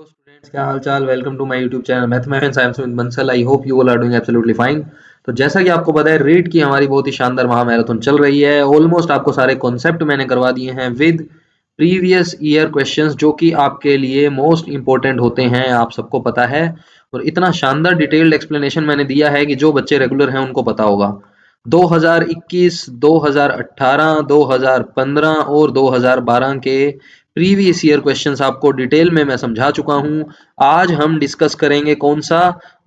Students, क्या हाल चाल। Welcome to my YouTube channel mathematics. I am Sumit Bansal. I hope you all are doing absolutely fine. तो जैसा कि आपको पता है, रीट की हमारी बहुत ही शानदार महामैराथन चल रही है। ऑलमोस्ट आपको सारे कॉन्सेप्ट मैंने करवा दिए हैं विद प्रीवियस ईयर क्वेश्चंस, जो कि आपके लिए मोस्ट इंपॉर्टेंट होते हैं, आप सबको पता है। और इतना शानदार डिटेल्ड एक्सप्लेनेशन मैंने दिया है कि जो बच्चे रेगुलर हैं उनको पता होगा। 2021, 2018, 2015 और 2012 के प्रीवियस ईयर क्वेश्चंस आपको डिटेल में मैं समझा चुका हूं। आज हम डिस्कस करेंगे कौन सा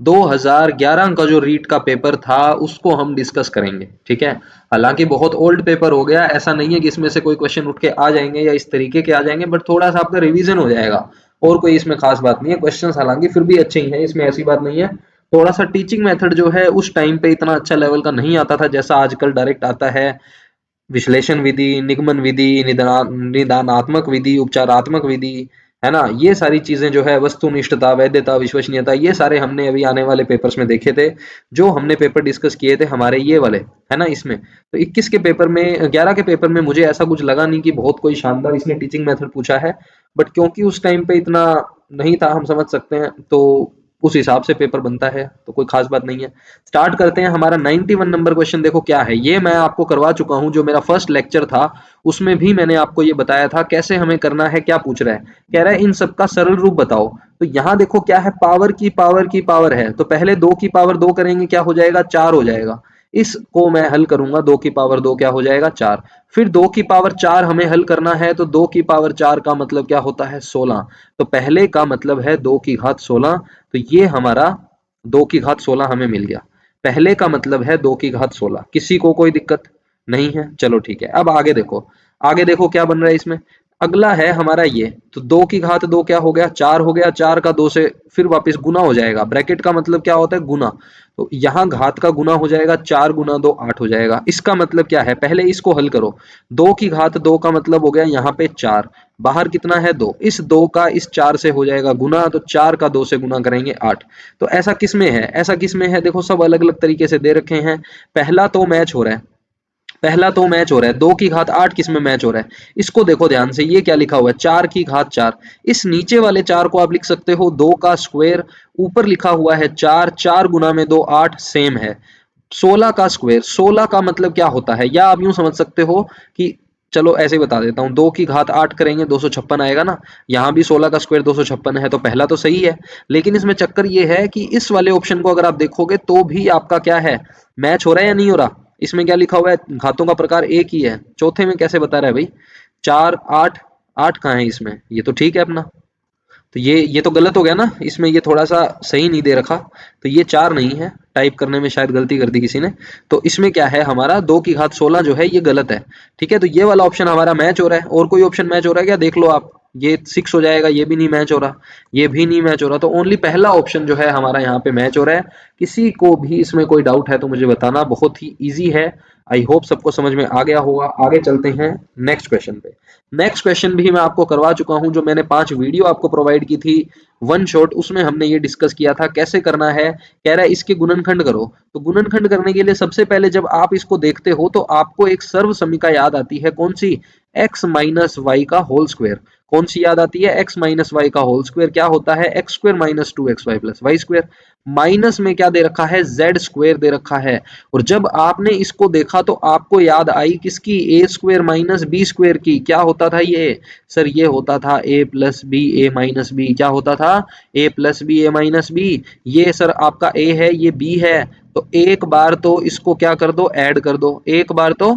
2011 का जो रीट का पेपर था उसको हम डिस्कस करेंगे, ठीक है। हालांकि बहुत ओल्ड पेपर हो गया, ऐसा नहीं है कि इसमें से कोई क्वेश्चन उठ के आ जाएंगे या इस तरीके के आ जाएंगे, बट थोड़ा सा आपका रिवीजन हो जाएगा। और कोई इसमें खास बात नहीं है। क्वेश्चंस हालांकि फिर भी अच्छे ही हैं, इसमें ऐसी बात नहीं है। थोड़ा सा टीचिंग मेथड जो है उस टाइम पे इतना अच्छा लेवल का नहीं आता था जैसा आजकल डायरेक्ट आता है। विश्लेषण विधि, निगमन विधि, निदानात्मक विधि, उपचारात्मक विधि, है ना। ये सारी चीजें जो है, वस्तुनिष्ठता, वैधता, विश्वसनीयता, ये सारे हमने अभी आने वाले पेपर्स में देखे थे। जो हमने पेपर डिस्कस किए थे हमारे ये वाले, है ना। इसमें तो 21 के पेपर में, 11 के पेपर में मुझे ऐसा कुछ लगा नहीं कि बहुत कोई शानदार इसने टीचिंग मेथड पूछा है। बट क्योंकि उस टाइम पे इतना नहीं था, हम समझ सकते हैं, तो उस हिसाब से पेपर बनता है, तो कोई खास बात नहीं है। स्टार्ट करते हैं। हमारा 91 नंबर क्वेश्चन देखो क्या है। ये मैं आपको करवा चुका हूं, जो मेरा फर्स्ट लेक्चर था उसमें भी मैंने आपको ये बताया था कैसे हमें करना है। क्या पूछ रहा है, कह रहा है इन सबका सरल रूप बताओ। तो यहां देखो क्या है, पावर की पावर की पावर है, तो पहले 2 की पावर 2 करेंगे, क्या हो जाएगा, 4 हो जाएगा। इसको मैं हल करूंगा, 2 की पावर 2 क्या हो जाएगा, 4। फिर 2 की पावर 4 हमें हल करना है, तो 2 की पावर 4 का मतलब क्या होता है, 16। तो पहले का मतलब है 2 की घात 16। तो ये हमारा 2 की घात 16 हमें मिल गया। पहले का मतलब है 2 की घात 16। किसी को कोई दिक्कत नहीं है, चलो ठीक है। अब आगे देखो, आगे देखो क्या बन रहा है इसमें। अगला है हमारा ये, तो 2 की घात 2 क्या हो गया, 4 हो गया। 4 का 2 से फिर वापस गुना हो जाएगा। ब्रैकेट का मतलब क्या होता है, गुना। तो यहाँ घात का गुना हो जाएगा, 4 गुना 2 8 हो जाएगा। इसका मतलब क्या है, पहले इसको हल करो। 2 की घात 2 का मतलब हो गया यहाँ पे 4, बाहर कितना है 2, इस 2 का इस 4 से हो जाएगा गुना, तो 4 का 2 से गुना करेंगे 8। तो ऐसा किस में है, ऐसा किस में है, देखो सब अलग अलग तरीके से दे रखे हैं। पहला तो मैच हो रहा है, पहला तो मैच हो रहा है। 2 की घात 8 किस में मैच हो रहा है, इसको देखो ध्यान से। ये क्या लिखा हुआ है, 4 की घात 4। इस नीचे वाले 4 को आप लिख सकते हो 2 का स्क्वायर। ऊपर लिखा हुआ है 4, 4 गुना में 2 8 सेम है। 16 का स्क्वायर, 16 का मतलब क्या होता है, या आप यूं समझ सकते हो कि, चलो ऐसे ही बता देता हूं, 2 की घात 8 करेंगे 256 आएगा ना। यहां भी 16 का स्क्वायर 256 है, तो पहला तो सही है। लेकिन इसमें चक्कर ये है कि इस वाले ऑप्शन को अगर आप देखोगे तो भी आपका क्या है, मैच हो रहा है या नहीं हो रहा। इसमें क्या लिखा हुआ है, घातों का प्रकार एक ही है। चौथे में कैसे बता रहा है भाई, 4 8, 8 कहाँ है इसमें, ये तो ठीक है अपना। तो ये तो गलत हो गया ना, इसमें ये थोड़ा सा सही नहीं दे रखा। तो ये 4 नहीं है, टाइप करने में शायद गलती कर दी किसी ने। तो इसमें क्या है, हमारा 2 की घात 16 जो है ये गलत है, ठीक है। तो ये वाला ऑप्शन हमारा मैच हो रहा है। और कोई ऑप्शन मैच हो रहा है क्या, देख लो आप। ये 6 हो जाएगा, ये भी नहीं मैच हो रहा, ये भी नहीं मैच हो रहा। तो ओनली पहला ऑप्शन जो है हमारा यहाँ पे मैच हो रहा है। किसी को भी इसमें कोई डाउट है तो मुझे बताना, बहुत ही ईजी है। आई होप सबको समझ में आ गया होगा। आगे चलते हैं नेक्स्ट क्वेश्चन पे। नेक्स्ट क्वेश्चन भी मैं आपको करवा चुका हूं, जो मैंने 5 वीडियो आपको प्रोवाइड की थी वन शॉट, उसमें हमने ये डिस्कस किया था कैसे करना है। कह रहा है इसके गुणनखंड करो। तो गुणनखंड करने के लिए सबसे पहले जब आप इसको देखते हो तो आपको एक सर्व समीका याद आती है, कौन सी, x माइनस वाई का होल स्क्वायर। कौन सी याद आती है, x माइनस वाई का होल स्क्वायर क्या होता है, x square minus 2xy plus y square. Minus में क्या दे रखा है, z स्क्वायर दे रखा है। और जब आपने इसको देखा तो आपको याद आई किसकी, ए स्क्वायर माइनस बी स्क्वायर की। क्या होता था ये, सर ये होता था a plus b a minus b. क्या होता था, a plus b a minus b. ये सर आपका a है, ये b है। तो एक बार तो इसको क्या कर दो, ऐड कर दो। एक बार तो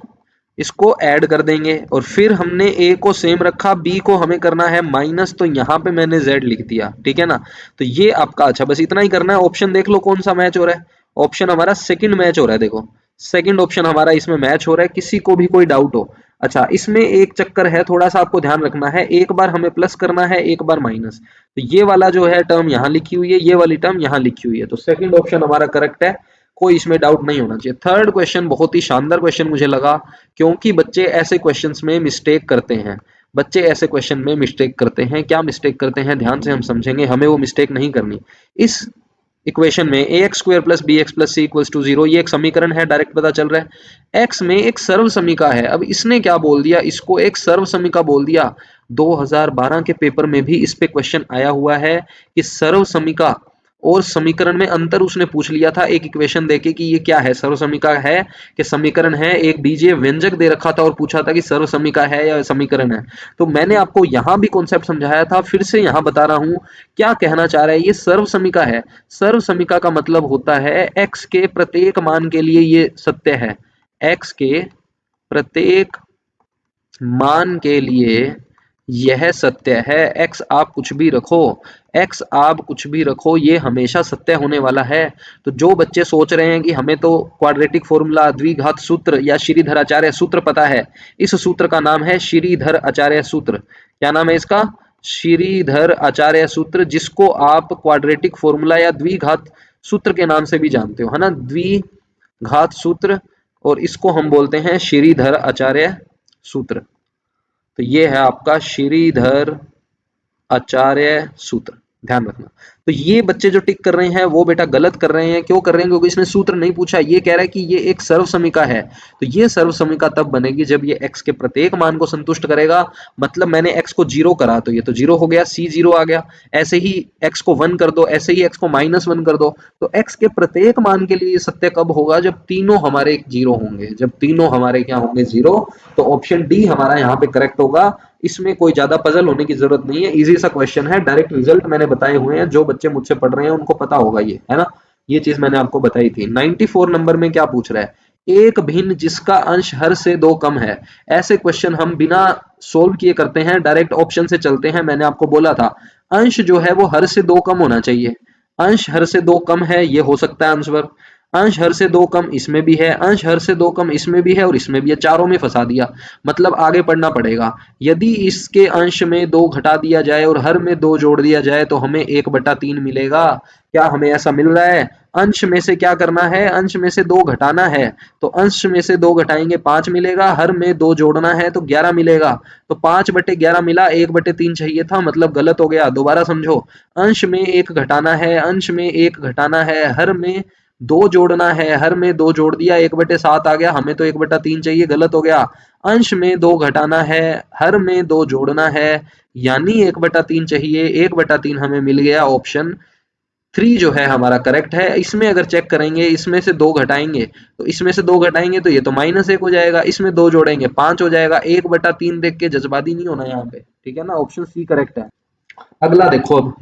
इसको ऐड कर देंगे, और फिर हमने a को सेम रखा, b को हमें करना है माइनस, तो यहाँ पे मैंने z लिख दिया, ठीक है ना। तो ये आपका, अच्छा बस इतना ही करना है। ऑप्शन देख लो कौन सा मैच हो रहा है। ऑप्शन हमारा सेकंड मैच हो रहा है, देखो सेकंड ऑप्शन हमारा इसमें मैच हो रहा है। किसी को भी कोई डाउट हो, अच्छा इसमें एक चक्कर है, थोड़ा सा आपको ध्यान रखना है। एक बार हमें प्लस करना है, एक बार माइनस। तो ये वाला जो है टर्म यहाँ लिखी हुई है, ये वाली टर्म यहाँ लिखी हुई है। तो सेकंड ऑप्शन हमारा करेक्ट है, कोई इसमें डाउट नहीं होना चाहिए। थर्ड क्वेश्चन बहुत ही शानदार क्वेश्चन मुझे लगा, क्योंकि बच्चे ऐसे क्वेश्चंस में मिस्टेक करते हैं। बच्चे ऐसे क्वेश्चन में मिस्टेक करते हैं, क्या मिस्टेक करते हैं ध्यान से हम समझेंगे, हमें वो मिस्टेक नहीं करनी। इस इक्वेशन में a x square plus b x plus c equals to 0, ये एक समीकरण है, डायरेक्ट पता चल रहा है। एक्स में एक सर्व समीका है। अब इसने क्या बोल दिया, इसको एक सर्व समीका बोल दिया। 2012 के पेपर में भी इस पे क्वेश्चन आया हुआ है कि सर्वसमीका और समीकरण में अंतर उसने पूछ लिया था एक इक्वेशन देके कि ये क्या है, सर्वसमीका है कि समीकरण है, एक बीजीय व्यंजक दे रखा था और पूछा था कि सर्वसमीका है या समीकरण है। तो मैंने आपको यहां भी कॉन्सेप्ट समझाया था, फिर से यहां बता रहा हूं क्या कहना चाह रहा है। ये सर्वसमीका है। सर्वसमीका का मतलब होता है x के प्रत्येक मान के लिए ये सत्य है, x के प्रत्येक मान के लिए यह सत्य है। x आप कुछ भी रखो, x आप कुछ भी रखो, ये हमेशा सत्य होने वाला है। तो जो बच्चे सोच रहे हैं कि हमें तो क्वाड्रेटिक फॉर्मूला, द्विघात सूत्र या श्रीधर आचार्य सूत्र पता है, इस सूत्र का नाम है श्रीधर आचार्य सूत्र। क्या नाम है इसका? श्रीधर आचार्य सूत्र, जिसको आप क्वाड्रेटिक फॉर्मूला या द्विघात सूत्र के नाम से भी जानते हो, है ना, द्विघात सूत्र, और इसको हम बोलते हैं श्रीधर आचार्य सूत्र। तो ये है आपका श्रीधर आचार्य सूत्र, ध्यान रखना। तो ये बच्चे जो टिक कर रहे हैं वो बेटा गलत कर रहे हैं। क्यों कर रहे हैं? क्योंकि इसने सूत्र नहीं पूछा। ये कह रहा है कि ये एक सर्वसमीका है। तो ये सर्वसमीका तब बनेगी जब ये x के प्रत्येक मान को संतुष्ट करेगा। मतलब मैंने x को 0 करा तो ये तो 0 हो गया, c 0 आ गया। ऐसे ही x को 1 कर दो, ऐसे ही x को -1 कर दो। तो x के प्रत्येक मान के लिए सत्य कब होगा? जब तीनों हमारे 0 होंगे, जब तीनों हमारे क्या होंगे? 0। तो ऑप्शन डी हमारा यहाँ पे करेक्ट होगा। इसमें कोई ज्यादा पजल होने की जरूरत नहीं है, इजी सा क्वेश्चन है, डायरेक्ट रिजल्ट मैंने बताए हुए हैं, जो बच्चे मुझसे पढ़ रहे हैं उनको पता होगा ये, है ना, ये चीज मैंने आपको बताई थी। 94 नंबर में क्या पूछ रहा है? एक भिन्न जिसका अंश हर से 2 कम है। ऐसे क्वेश्चन हम बिना सोल्व किए करते हैं, डायरेक्ट ऑप्शन से चलते हैं। मैंने आपको बोला था अंश जो है वो हर से 2 कम होना चाहिए। अंश हर से 2 कम है, ये हो सकता है आंसर। अंश हर से 2 कम इसमें भी है, अंश हर से 2 कम इसमें भी है और इसमें भी है, चारों में फंसा दिया। मतलब आगे पढ़ना पड़ेगा। यदि इसके अंश में 2 घटा दिया जाए और हर में 2 जोड़ दिया जाए तो हमें 1/3 मिलेगा। क्या हमें ऐसा मिल रहा है? अंश में से क्या करना है? अंश में से 2 घटाना है। तो अंश में से 2 घटाएंगे 5 मिलेगा, हर में 2 जोड़ना है तो 11 मिलेगा। तो 5/11 मिला, 1/3 चाहिए था, मतलब गलत हो गया। दोबारा समझो, अंश में 1 घटाना है, अंश में 1 घटाना है, हर में 2 जोड़ना है, हर में 2 जोड़ दिया, 1/7 आ गया, हमें तो 1/3 चाहिए, गलत हो गया। अंश में 2 घटाना है, हर में 2 जोड़ना है, यानी 1/3 चाहिए, 1/3 हमें मिल गया। ऑप्शन 3 जो है हमारा करेक्ट है। इसमें अगर चेक करेंगे, इसमें से 2 घटाएंगे तो इसमें से 2 घटाएंगे तो ये तो -1 हो जाएगा, इसमें 2 जोड़ेंगे 5 हो जाएगा। 1/3 देख के जज्बाती नहीं होना यहाँ पे, ठीक है ना, ऑप्शन सी करेक्ट है। अगला देखो, अब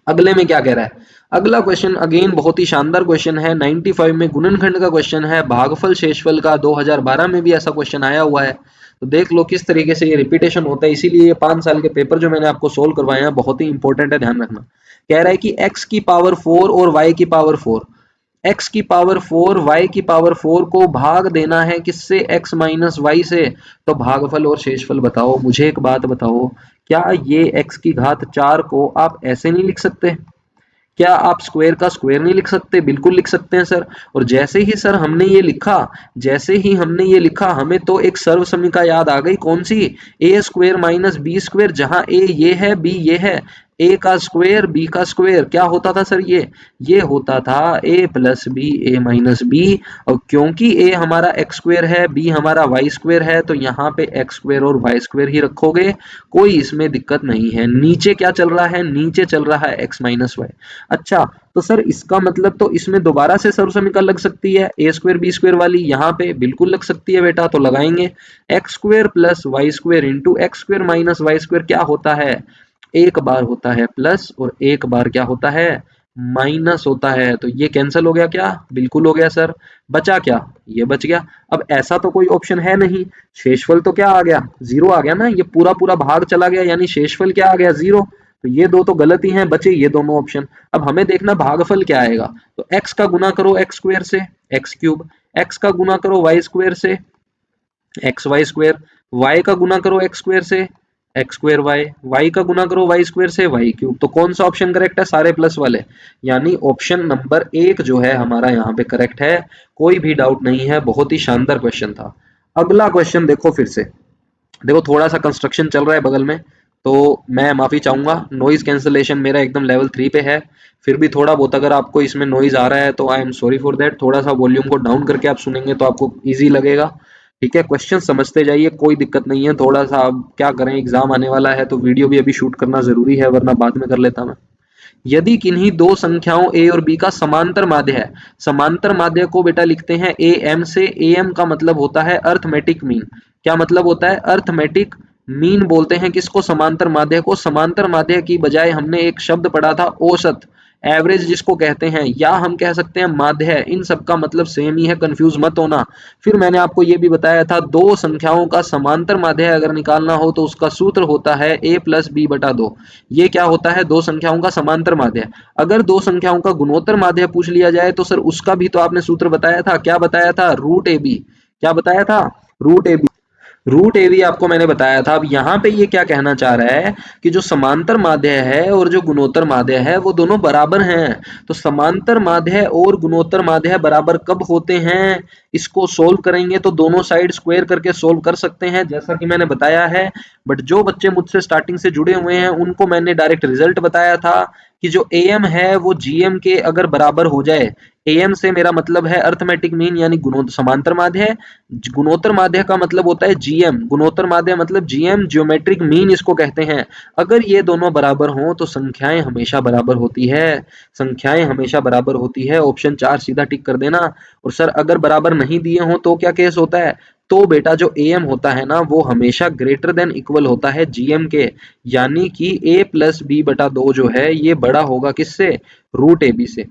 अगले में क्या कह रहा है? अगला क्वेश्चन अगेन बहुत ही शानदार क्वेश्चन है। 95 में गुणनखंड का क्वेश्चन है, भागफल शेषफल का। 2012 में भी ऐसा क्वेश्चन आया हुआ है। तो देख लो किस तरीके से ये रिपीटेशन होता है, इसीलिए ये 5 साल के पेपर जो मैंने आपको सोल्व करवाए हैं बहुत ही इंपॉर्टेंट है, ध्यान रखना। कह रहा है कि x की पावर 4 और y की पावर 4, x की पावर 4 y की पावर 4 को भाग देना है किससे? x माइनस वाई से। तो भागफल और शेषफल बताओ। मुझे एक बात बताओ, क्या ये x की घात 4 को आप ऐसे नहीं लिख सकते? क्या आप स्क्वायर का स्क्वायर नहीं लिख सकते? बिल्कुल लिख सकते हैं सर। और जैसे ही सर हमने ये लिखा, जैसे ही हमने ये लिखा, हमें तो एक सर्व समीकरण याद आ गई। कौन सी? ए स्क्वायर माइनस बी स्क्वायर, जहां ए ये है, बी ये है। ए का स्क्वायर, बी का स्क्वायर, क्या होता था सर? ये होता था ए plus b, a minus B. और क्योंकि ए हमारा एक्स स्क्वायर है, बी हमारा वाई स्क्वायर है, तो यहाँ पे एक्स स्क्वायर और वाई स्क्वायर ही रखोगे, कोई इसमें दिक्कत नहीं है। नीचे क्या चल रहा है? नीचे चल रहा है एक्स माइनस वाई। अच्छा, तो सर इसका मतलब तो इसमें दोबारा से सर्व समीकरण लग सकती है, ए स्क्वायर बी स्क्वायर वाली, यहाँ पे बिल्कुल लग सकती है बेटा। तो लगाएंगे x square plus y square into x square minus y square. क्या होता है? एक बार होता है प्लस और एक बार क्या होता है? माइनस होता है। तो ये कैंसिल हो गया क्या? बिल्कुल हो गया सर। बचा क्या? ये बच गया। अब ऐसा तो कोई ऑप्शन है नहीं, शेषफल तो क्या आ गया? 0 आ गया ना, ये पूरा पूरा भाग चला गया, यानी शेषफल क्या आ गया? 0। तो ये दो तो गलत ही हैं, बचे ये दोनों ऑप्शन। अब हमें देखना भागफल क्या आएगा। तो x का गुना करो एक्स स्क्वायर से, एक्स क्यूब, x का गुना करो वाई स्क्वायर से, एक्स वाई स्क्वायर, y का गुना करो एक्स स्क्वायर से, एक्स स्क्वायर वाई, वाई का गुना करो वाई स्क्वायर से, वाई क्यूब। तो कौन सा ऑप्शन करेक्ट है? सारे प्लस वाले, यानी ऑप्शन नंबर 1 जो है हमारा यहाँ पे करेक्ट है। कोई भी डाउट नहीं है, बहुत ही शानदार क्वेश्चन था। अगला क्वेश्चन देखो, फिर से देखो, थोड़ा सा कंस्ट्रक्शन चल रहा है बगल में, तो मैं माफी चाहूंगा। नॉइज कैंसलेशन मेरा एकदम लेवल 3 पे है, फिर भी थोड़ा बहुत अगर आपको इसमें नॉइज आ रहा है तो I am sorry for that. थोड़ा सा वॉल्यूम को डाउन करके आप सुनेंगे तो आपको इजी लगेगा, ठीक है, क्वेश्चन समझते जाइए, कोई दिक्कत नहीं है। थोड़ा सा अब क्या करें, एग्जाम आने वाला है तो वीडियो भी अभी शूट करना जरूरी है, वरना बाद में कर लेता मैं। यदि किन्हीं दो संख्याओं ए और बी का समांतर माध्य है, समांतर माध्य को बेटा लिखते हैं ए एम से। ए एम का मतलब होता है अर्थमेटिक मीन। क्या मतलब होता है? अर्थमेटिक मीन बोलते हैं किसको? समांतर माध्य को। समांतर माध्य की बजाय हमने एक शब्द पढ़ा था औसत, एवरेज जिसको कहते हैं, या हम कह सकते हैं माध्य। इन सब का मतलब सेम ही है, कंफ्यूज मत होना। फिर मैंने आपको ये भी बताया था, दो संख्याओं का समांतर माध्य अगर निकालना हो तो उसका सूत्र होता है a प्लस बी बटा दो। ये क्या होता है? दो संख्याओं का समांतर माध्य। अगर दो संख्याओं का गुणोत्तर माध्य पूछ लिया जाए तो सर उसका भी तो आपने सूत्र बताया था। क्या बताया था? Root a b. क्या बताया था? Root a b. Root a भी आपको मैंने बताया था। अब यहाँ पे ये क्या कहना चाह रहा है कि जो समांतर माध्य है और जो गुणोत्तर माध्य है वो दोनों बराबर हैं। तो समांतर माध्य और गुणोत्तर माध्य बराबर कब होते हैं? इसको सोल्व करेंगे तो दोनों साइड स्क्वायर करके सोल्व कर सकते हैं, जैसा कि मैंने बताया है। बट जो बच्चे मुझसे स्टार्टिंग से जुड़े हुए हैं उनको मैंने डायरेक्ट रिजल्ट बताया था कि जो एम है वो जीएम के अगर बराबर हो जाए, एम से मेरा मतलब है अर्थमेटिक मीन यानी गुणोत्तर समांतर माध्य है। गुणोत्तर माध्य का मतलब होता है जीएम, गुणोत्तर माध्य मतलब जीएम, ज्योमेट्रिक मीन इसको कहते हैं। अगर ये दोनों बराबर हों तो संख्याएं हमेशा बराबर होती है। संख्याएं हमेशा बराबर होती है। ऑप्शन 4 सीधा टिक कर देना। और सर अगर बराबर नहीं दिए हों तो क्या केस होता है? तो बेटा जो एम होता है ना वो हमेशा ग्रेटर देन इक्वल होता है जीएम के, यानी कि ए प्लस बी बटा दो जो है ये बड़ा होगा किससे? रूट ए बी से।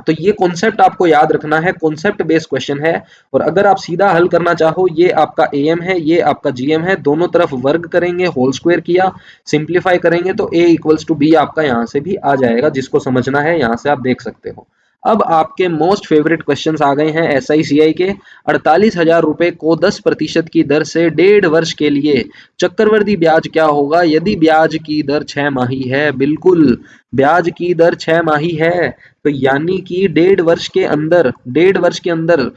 तो ये कॉन्सेप्ट आपको याद रखना है, कॉन्सेप्ट बेस्ड क्वेश्चन है। और अगर आप सीधा हल करना चाहो, ये आपका एम है, ये आपका जीएम है, दोनों तरफ वर्ग करेंगे, होल स्क्वायर किया, सिंप्लीफाई करेंगे तो ए इक्वल्स टू बी आपका यहां से भी आ जाएगा। जिसको समझना है यहां से आप देख सकते हो। अब आपके मोस्ट फेवरेट क्वेश्चंस आ गए हैं एसआईसीआई के। 48,000 रुपए को 10% की दर से 1.5 वर्ष के लिए चक्रवृद्धि ब्याज क्या होगा यदि ब्याज की दर 6 माही है? बिल्कुल, ब्याज की दर 6 माही है। तो यानी कि 1.5 वर्ष के अंदर, 1.5 वर्ष के अंदर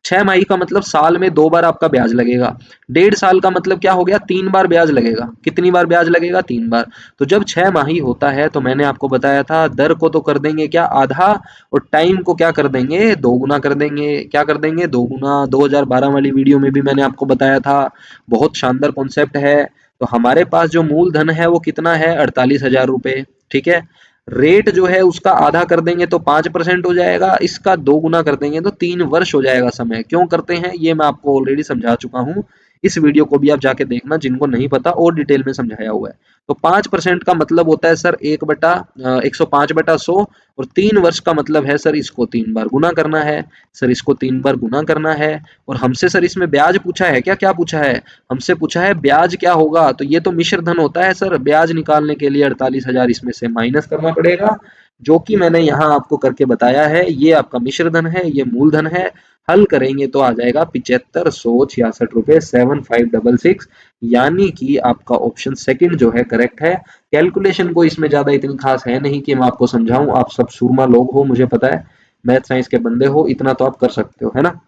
6 माही का मतलब साल में 2 बार आपका ब्याज लगेगा। 1.5 साल का मतलब क्या हो गया? 3 बार ब्याज लगेगा। कितनी बार ब्याज लगेगा? 3 बार। तो जब 6 माही होता है तो मैंने आपको बताया था दर को तो कर देंगे क्या? आधा। और टाइम को क्या कर देंगे? 2 गुना कर देंगे। क्या कर देंगे? 2 गुना। 2012 वाली वीडियो में भी मैंने आपको बताया था। बहुत शानदार कॉन्सेप्ट है। तो हमारे पास जो मूलधन है वो कितना है? 48,000 रुपए। ठीक है, रेट जो है उसका आधा कर देंगे तो 5% हो जाएगा, इसका 2 गुना कर देंगे तो 3 वर्ष हो जाएगा। समय क्यों करते हैं ये मैं आपको ऑलरेडी समझा चुका हूँ। इस वीडियो को भी आप जाके देखना, जिनको नहीं पता और डिटेल में समझाया हुआ है। तो 5% का मतलब होता है सर 1/105/100। और 3 वर्ष का मतलब है सर इसको 3 बार गुना करना है। सर इसको 3 बार गुना करना है। और हमसे सर इसमें ब्याज पूछा है क्या? क्या पूछा है? हमसे पूछा है ब्याज क्या होगा। तो ये तो मिश्र धन होता है सर। ब्याज निकालने के लिए 48,000 इसमें से माइनस करना पड़ेगा, जो कि मैंने यहाँ आपको करके बताया है। ये आपका मिश्र धन है, ये मूलधन है। हल करेंगे तो आ जाएगा 7566 रुपए 7566, यानी कि आपका ऑप्शन सेकंड जो है करेक्ट है। कैलकुलेशन को इसमें ज्यादा इतनी खास है नहीं कि मैं आपको समझाऊं। आप सब सूरमा लोग हो, मुझे पता है, मैथ साइंस के बंदे हो, इतना तो आप कर सकते हो, है ना।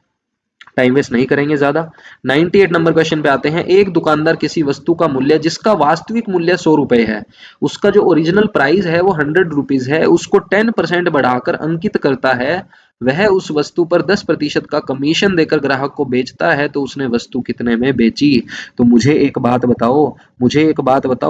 टाइम वेस्ट नहीं करेंगे ज्यादा। 98 नंबर क्वेश्चन पे आते हैं। एक दुकानदार किसी वस्तु का मूल्य जिसका वास्तविक मूल्य 100 रुपए है, उसका जो ओरिजिनल प्राइस है वो 100 रुपीज है, उसको 10% बढ़ाकर अंकित करता है। वह उस वस्तु पर 10% का कमीशन देकर ग्राहक को बेचता है, तो उसने वस्तु कितने में बेची? तो मुझे एक बात बताओ,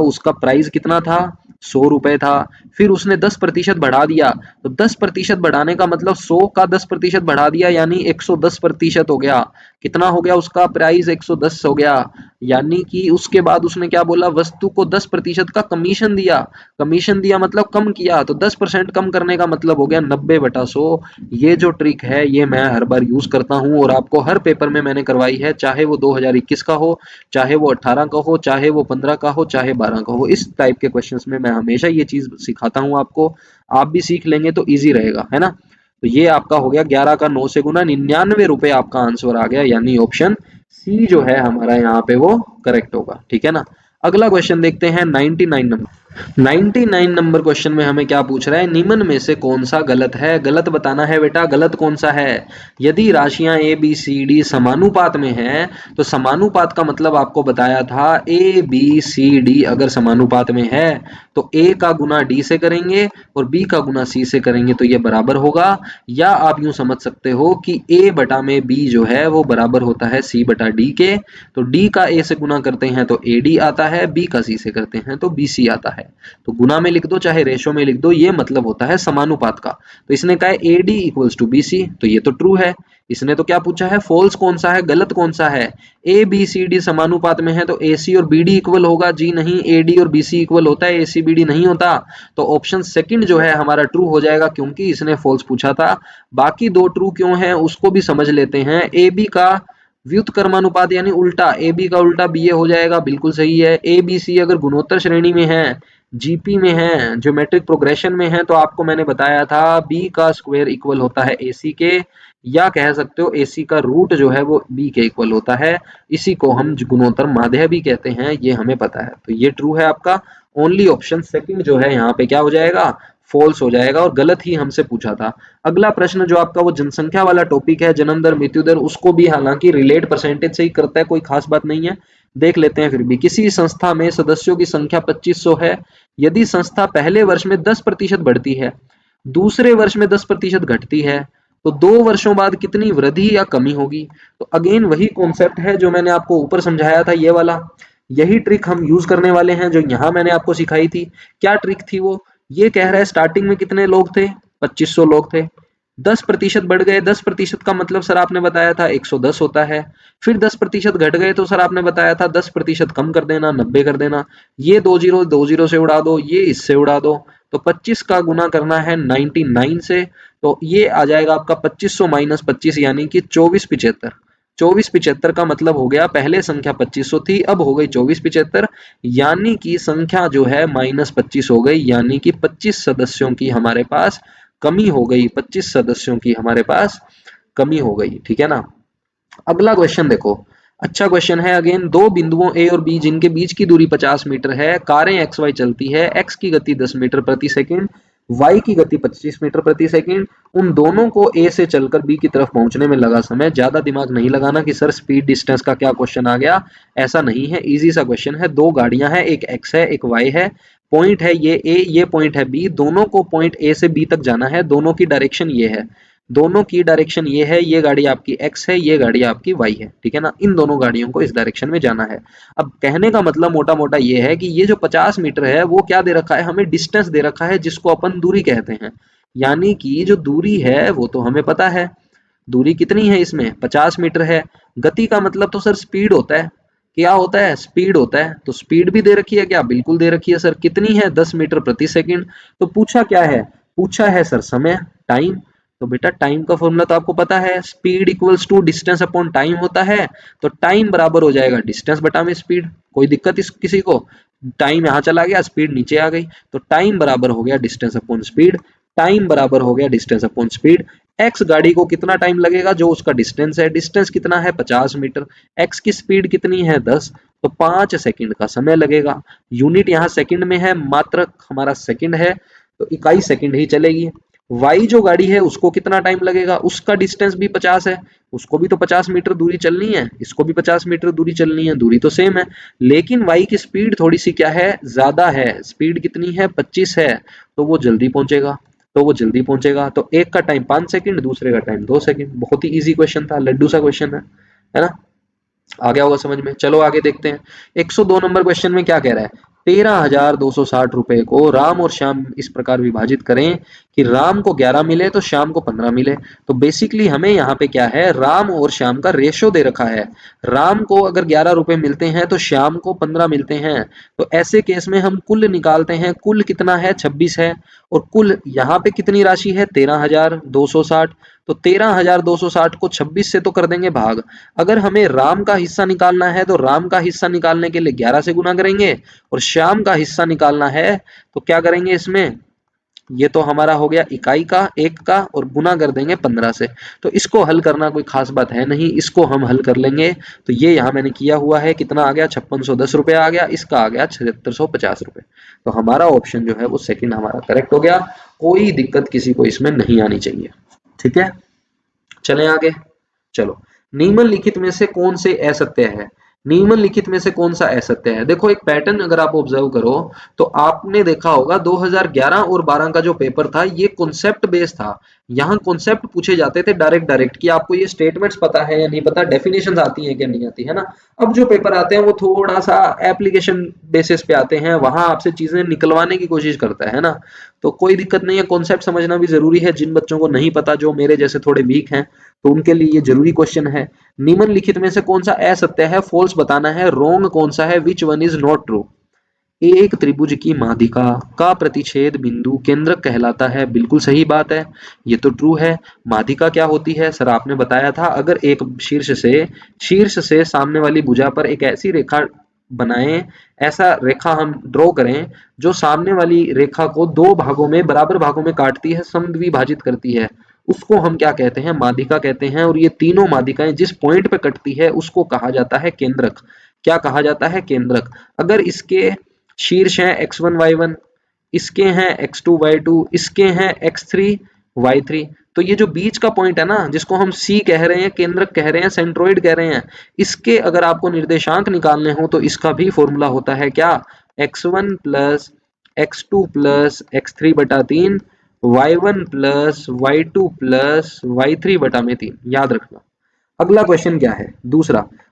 उसका प्राइस कितना था? 100 रुपए था। फिर उसने 10% बढ़ा दिया। तो 10% बढ़ाने का मतलब 100 का 10% बढ़ा दिया यानी 110% हो गया। कितना हो गया? उसका प्राइस 110 हो गया। यानी कि उसके बाद उसने क्या बोला? वस्तु को 10% का कमीशन दिया। कमीशन दिया मतलब कम किया, तो 10% कम करने का मतलब हो गया 90/100। ये जो ट्रिक है ये मैं हर बार यूज करता हूँ और आपको हर पेपर में मैंने करवाई है, चाहे वो 2021 का हो, चाहे वो 18 का हो, चाहे वो 15 का हो, चाहे 12 का हो। इस टाइप के क्वेश्चंस में मैं हमेशा ये चीज सिखाता हूँ आपको। आप भी सीख लेंगे तो इजी रहेगा, है ना। तो ये आपका हो गया 11 का 9 से गुना, 99 रुपए आपका आंसर आ गया, यानी ऑप्शन सी जो है हमारा यहाँ पे वो करेक्ट होगा। ठीक है ना। अगला क्वेश्चन देखते हैं 99 नंबर। 99 नंबर क्वेश्चन में हमें क्या पूछ रहा है, निम्न में से कौन सा गलत है। गलत बताना है बेटा, गलत कौन सा है। यदि राशियां ए बी सी डी समानुपात में हैं, तो समानुपात का मतलब आपको बताया था ए बी सी डी अगर समानुपात में है तो ए का गुना डी से करेंगे और बी का गुना सी से करेंगे तो ये बराबर होगा। या आप यूं समझ सकते हो कि ए बटा में बी जो है वो बराबर होता है सी बटा डी के। तो डी का ए से गुना करते हैं तो ए डी आता है, बी का सी से करते हैं तो बी सी आता है। तो गुना में लिख दो चाहे रेशो में लिख दो, ये मतलब होता है समानुपात का। तो इसने कहा है AD इक्वल्स टू BC, तो ये तो ट्रू है। इसने तो क्या पूछा है, फॉल्स कौन सा है, गलत कौन सा है। ABCD समानुपात में है तो AC और BD इक्वल होगा, जी नहीं, AD और BC इक्वल होता है, ACBD नहीं होता। तो ऑप्शन सेकंड जो है हमारा ट्रू हो जाएगा क्योंकि इसने फॉल्स पूछा था। बाकी दो ट्रू क्यों है उसको भी समझ लेते हैं। AB का व्युत्क्रमानुपात यानी उल्टा, AB का उल्टा BA हो जाएगा, बिल्कुल सही है। ABC अगर गुणोत्तर श्रेणी में है, जीपी में है, ज्योमेट्रिक प्रोग्रेशन में है, तो आपको मैंने बताया था बी का स्क्वायर इक्वल होता है एसी के, या कह सकते हो एसी का रूट जो है वो बी के इक्वल होता है। इसी को हम गुणोत्तर माध्य भी कहते हैं, ये हमें पता है। तो ये ट्रू है आपका। ओनली ऑप्शन सेकंड जो है यहाँ पे क्या हो जाएगा, फॉल्स हो जाएगा और गलत ही हमसे पूछा था। अगला प्रश्न जो आपका वो जनसंख्या वाला टॉपिक है, जन्म दर मृत्यु दर, उसको भी हालांकि रिलेट परसेंटेज से ही करता है, कोई खास बात नहीं है, देख लेते हैं। फिर भी किसी संस्था में सदस्यों की संख्या 2500 है। यदि संस्था पहले वर्ष में 10% बढ़ती है, दूसरे वर्ष में 10% घटती है, तो 2 वर्षों बाद कितनी वृद्धि या कमी होगी। तो अगेन वही कॉन्सेप्ट है जो मैंने आपको ऊपर समझाया था, ये वाला यही ट्रिक हम यूज करने वाले हैं जो यहाँ मैंने आपको सिखाई थी। क्या ट्रिक थी वो, ये कह रहा है स्टार्टिंग में कितने लोग थे, 2500 लोग थे, 10% बढ़ गए, 10% का मतलब सर आपने बताया था 110 होता है। फिर 10% घट गए तो सर आपने बताया था 10% कम कर देना, 90 कर देना। ये दो जीरो से उड़ा दो, ये इससे उड़ा दो, तो 25 का गुना करना है 99 से, तो ये आ जाएगा आपका 2500 माइनस 25 यानी कि 2475। 2475 का मतलब हो गया, पहले संख्या 2500 थी अब हो गई 2475, यानी कि संख्या जो है -25 हो गई, यानी कि 25 सदस्यों की हमारे पास कमी हो गई, 25 सदस्यों की हमारे पास कमी हो गई, ठीक है ना। अगला क्वेश्चन देखो, अच्छा क्वेश्चन है। अगेन दो बिंदुओं ए और बी जिनके बीच की दूरी 50 मीटर है, कारें एक्स वाई चलती है, एक्स की गति 10 मीटर प्रति सेकंड, वाई की गति 25 मीटर प्रति सेकंड। उन दोनों को ए से चलकर बी की तरफ पहुंचने में लगा समय। ज्यादा दिमाग नहीं लगाना कि सर स्पीड डिस्टेंस का क्या क्वेश्चन आ गया, ऐसा नहीं है, इजी सा क्वेश्चन है। दो गाड़ियां हैं, एक एक्स है एक वाई है, पॉइंट है ये ए, ये पॉइंट है बी, दोनों को पॉइंट ए से बी तक जाना है, दोनों की डायरेक्शन ये है, दोनों की डायरेक्शन ये है, ये गाड़ी आपकी एक्स है, ये गाड़ी आपकी वाई है, ठीक है ना। इन दोनों गाड़ियों को इस डायरेक्शन में जाना है। अब कहने का मतलब मोटा मोटा ये है कि ये जो 50 मीटर है वो क्या दे रखा है, हमें डिस्टेंस दे रखा है जिसको अपन दूरी कहते हैं। यानी कि जो दूरी है वो तो हमें पता है, दूरी कितनी है इसमें 50 मीटर है। गति का मतलब तो सर स्पीड होता है, क्या होता है, स्पीड होता है। तो स्पीड भी दे रखी है क्या, बिल्कुल दे रखी है सर, कितनी है 10 मीटर प्रति सेकंड। तो पूछा क्या है, पूछा है सर समय, टाइम। तो बेटा टाइम का फॉर्मूला तो आपको पता है, speed equals to distance upon time होता है। तो टाइम बराबर हो जाएगा डिस्टेंस बटा में स्पीड। कोई दिक्कत इस किसी को, टाइम यहाँ चला गया स्पीड नीचे आ गई, तो टाइम बराबर हो गया डिस्टेंस अपॉन स्पीड। टाइम बराबर हो गया डिस्टेंस अपॉन स्पीड। एक्स गाड़ी को कितना टाइम लगेगा, जो उसका डिस्टेंस है, डिस्टेंस कितना है 50 मीटर, एक्स की स्पीड कितनी है 10, तो 5 सेकंड का समय लगेगा। यूनिट यहाँ सेकंड में है, मात्रक हमारा सेकंड है, तो इकाई सेकंड ही चलेगी। वाई जो गाड़ी है उसको कितना टाइम लगेगा, उसका डिस्टेंस भी 50 है, उसको भी तो 50 मीटर दूरी चलनी है, इसको भी 50 मीटर दूरी चलनी है, दूरी तो सेम है। लेकिन वाई की स्पीड थोड़ी सी क्या है, ज्यादा है, स्पीड कितनी है 25 है, तो वो जल्दी पहुंचेगा, तो वो जल्दी पहुंचेगा। तो एक का टाइम 5 सेकंड, दूसरे का टाइम 2 सेकंड। बहुत ही इजी क्वेश्चन था, लड्डू सा क्वेश्चन है ना। आ गया होगा समझ में। चलो आगे देखते हैं। 102 नंबर क्वेश्चन में क्या कह रहा है, 13,260 रुपए को राम और श्याम इस प्रकार विभाजित करें कि राम को 11 मिले तो श्याम को 15 मिले। तो बेसिकली हमें यहाँ पे क्या है, राम और श्याम का रेशो दे रखा है। राम को अगर 11 रुपए मिलते हैं तो श्याम को 15 मिलते हैं। तो ऐसे केस में हम कुल निकालते हैं, कुल कितना है 26 है, और कुल यहाँ पे कितनी राशि है 13,260। तो 13,260 को 26 से तो कर देंगे भाग। अगर हमें राम का हिस्सा निकालना है तो राम का हिस्सा निकालने के लिए 11 से गुना करेंगे, और श्याम का हिस्सा निकालना है तो क्या करेंगे, इसमें ये तो हमारा हो गया इकाई का, एक का, और गुना कर देंगे 15 से। तो इसको हल करना कोई खास बात है नहीं, इसको हम हल कर लेंगे। तो ये यहाँ मैंने किया हुआ है, कितना आ गया, 5610 रुपये आ गया, इसका आ गया 7650 रुपये। तो हमारा ऑप्शन जो है वो सेकंड हमारा करेक्ट हो गया। कोई दिक्कत किसी को इसमें नहीं आनी चाहिए, ठीक है। चलें आगे। चलो, निम्नलिखित में से कौन से असत्य है? निम्नलिखित में से कौन सा असत्य है? देखो एक पैटर्न अगर आप ऑब्जर्व करो तो आपने देखा होगा 2011 और 12 का जो पेपर था ये कॉन्सेप्ट बेस्ड था। यहाँ कॉन्सेप्ट पूछे जाते थे डायरेक्ट डायरेक्ट कि आपको ये स्टेटमेंट्स पता है या नहीं पता, डेफिनेशंस आती हैं क्या नहीं आती, है ना। अब जो पेपर आते हैं वो थोड़ा सा एप्लीकेशन बेसिस पे आते हैं, वहां आपसे चीजें निकलवाने की कोशिश करता है ना। तो कोई दिक्कत नहीं है, कॉन्सेप्ट समझना भी जरूरी है। जिन बच्चों को नहीं पता, जो मेरे जैसे थोड़े वीक हैं, तो उनके लिए ये जरूरी क्वेश्चन है। निम्नलिखित में से कौन सा असत्य है, फॉल्स बताना है, रोंग कौन सा है, which one is not true. एक त्रिभुज की माध्यिका का प्रतिच्छेद बिंदु केंद्रक कहलाता है, बिल्कुल सही बात है, ये तो ट्रू है। माध्यिका क्या होती है सर, आपने बताया था, अगर एक शीर्ष से सामने वाली भुजा पर एक ऐसी रेखा बनाएं, ऐसा रेखा हम ड्रॉ करें जो सामने वाली रेखा को दो भागों में, बराबर भागों में काटती है, समद्विभाजित करती है, उसको हम क्या कहते हैं, माध्यिका कहते हैं। और ये तीनों माध्यिकाएं जिस पॉइंट पे कटती है उसको कहा जाता है केंद्रक। क्या कहा जाता है, केंद्रक। अगर इसके शीर्ष हैं x1 y1, इसके हैं x2 y2, इसके हैं x3 y3, तो ये जो बीच का पॉइंट है ना, जिसको हम C कह रहे हैं, केंद्रक कह रहे हैं, सेंट्रोइड कह रहे हैं, इसके अगर आपको निर्देशांक निकालने हो तो इसका भी फॉर्मूला होता है क्या, x1 plus x2 plus x3 बटा 3, y1 plus y2 plus y3 बटा में 3, याद रखना। अगला क्वेश्चन क्या है,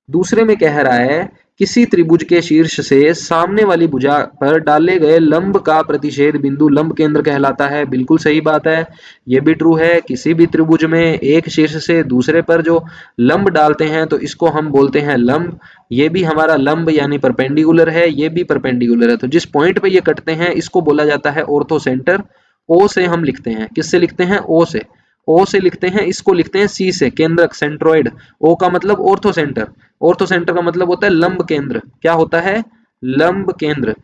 दूसरे में कह रहा है किसी त्रिभुज के शीर्ष से सामने वाली भुजा पर डाले गए लंब का प्रतिच्छेद बिंदु लंब केंद्र कहलाता है, बिल्कुल सही बात है, ये भी ट्रू है। किसी भी त्रिभुज में एक शीर्ष से दूसरे पर जो लंब डालते हैं तो इसको हम बोलते हैं लंब। ये भी हमारा लंब यानी परपेंडिकुलर है, ये भी परपेंडिकुलर है। तो जिस पॉइंट पे ये कटते हैं इसको बोला जाता है ऑर्थो सेंटर। ओ से हम लिखते हैं, किससे लिखते हैं, ओ से लिखते हैं, इसको लिखते हैं सी से, केंद्रक, सेंट्रोइड। ओ का मतलब ऑर्थो सेंटर, ऑर्थो सेंटर का मतलब होता है लंब केंद्र। क्या होता है, लंब केंद्र।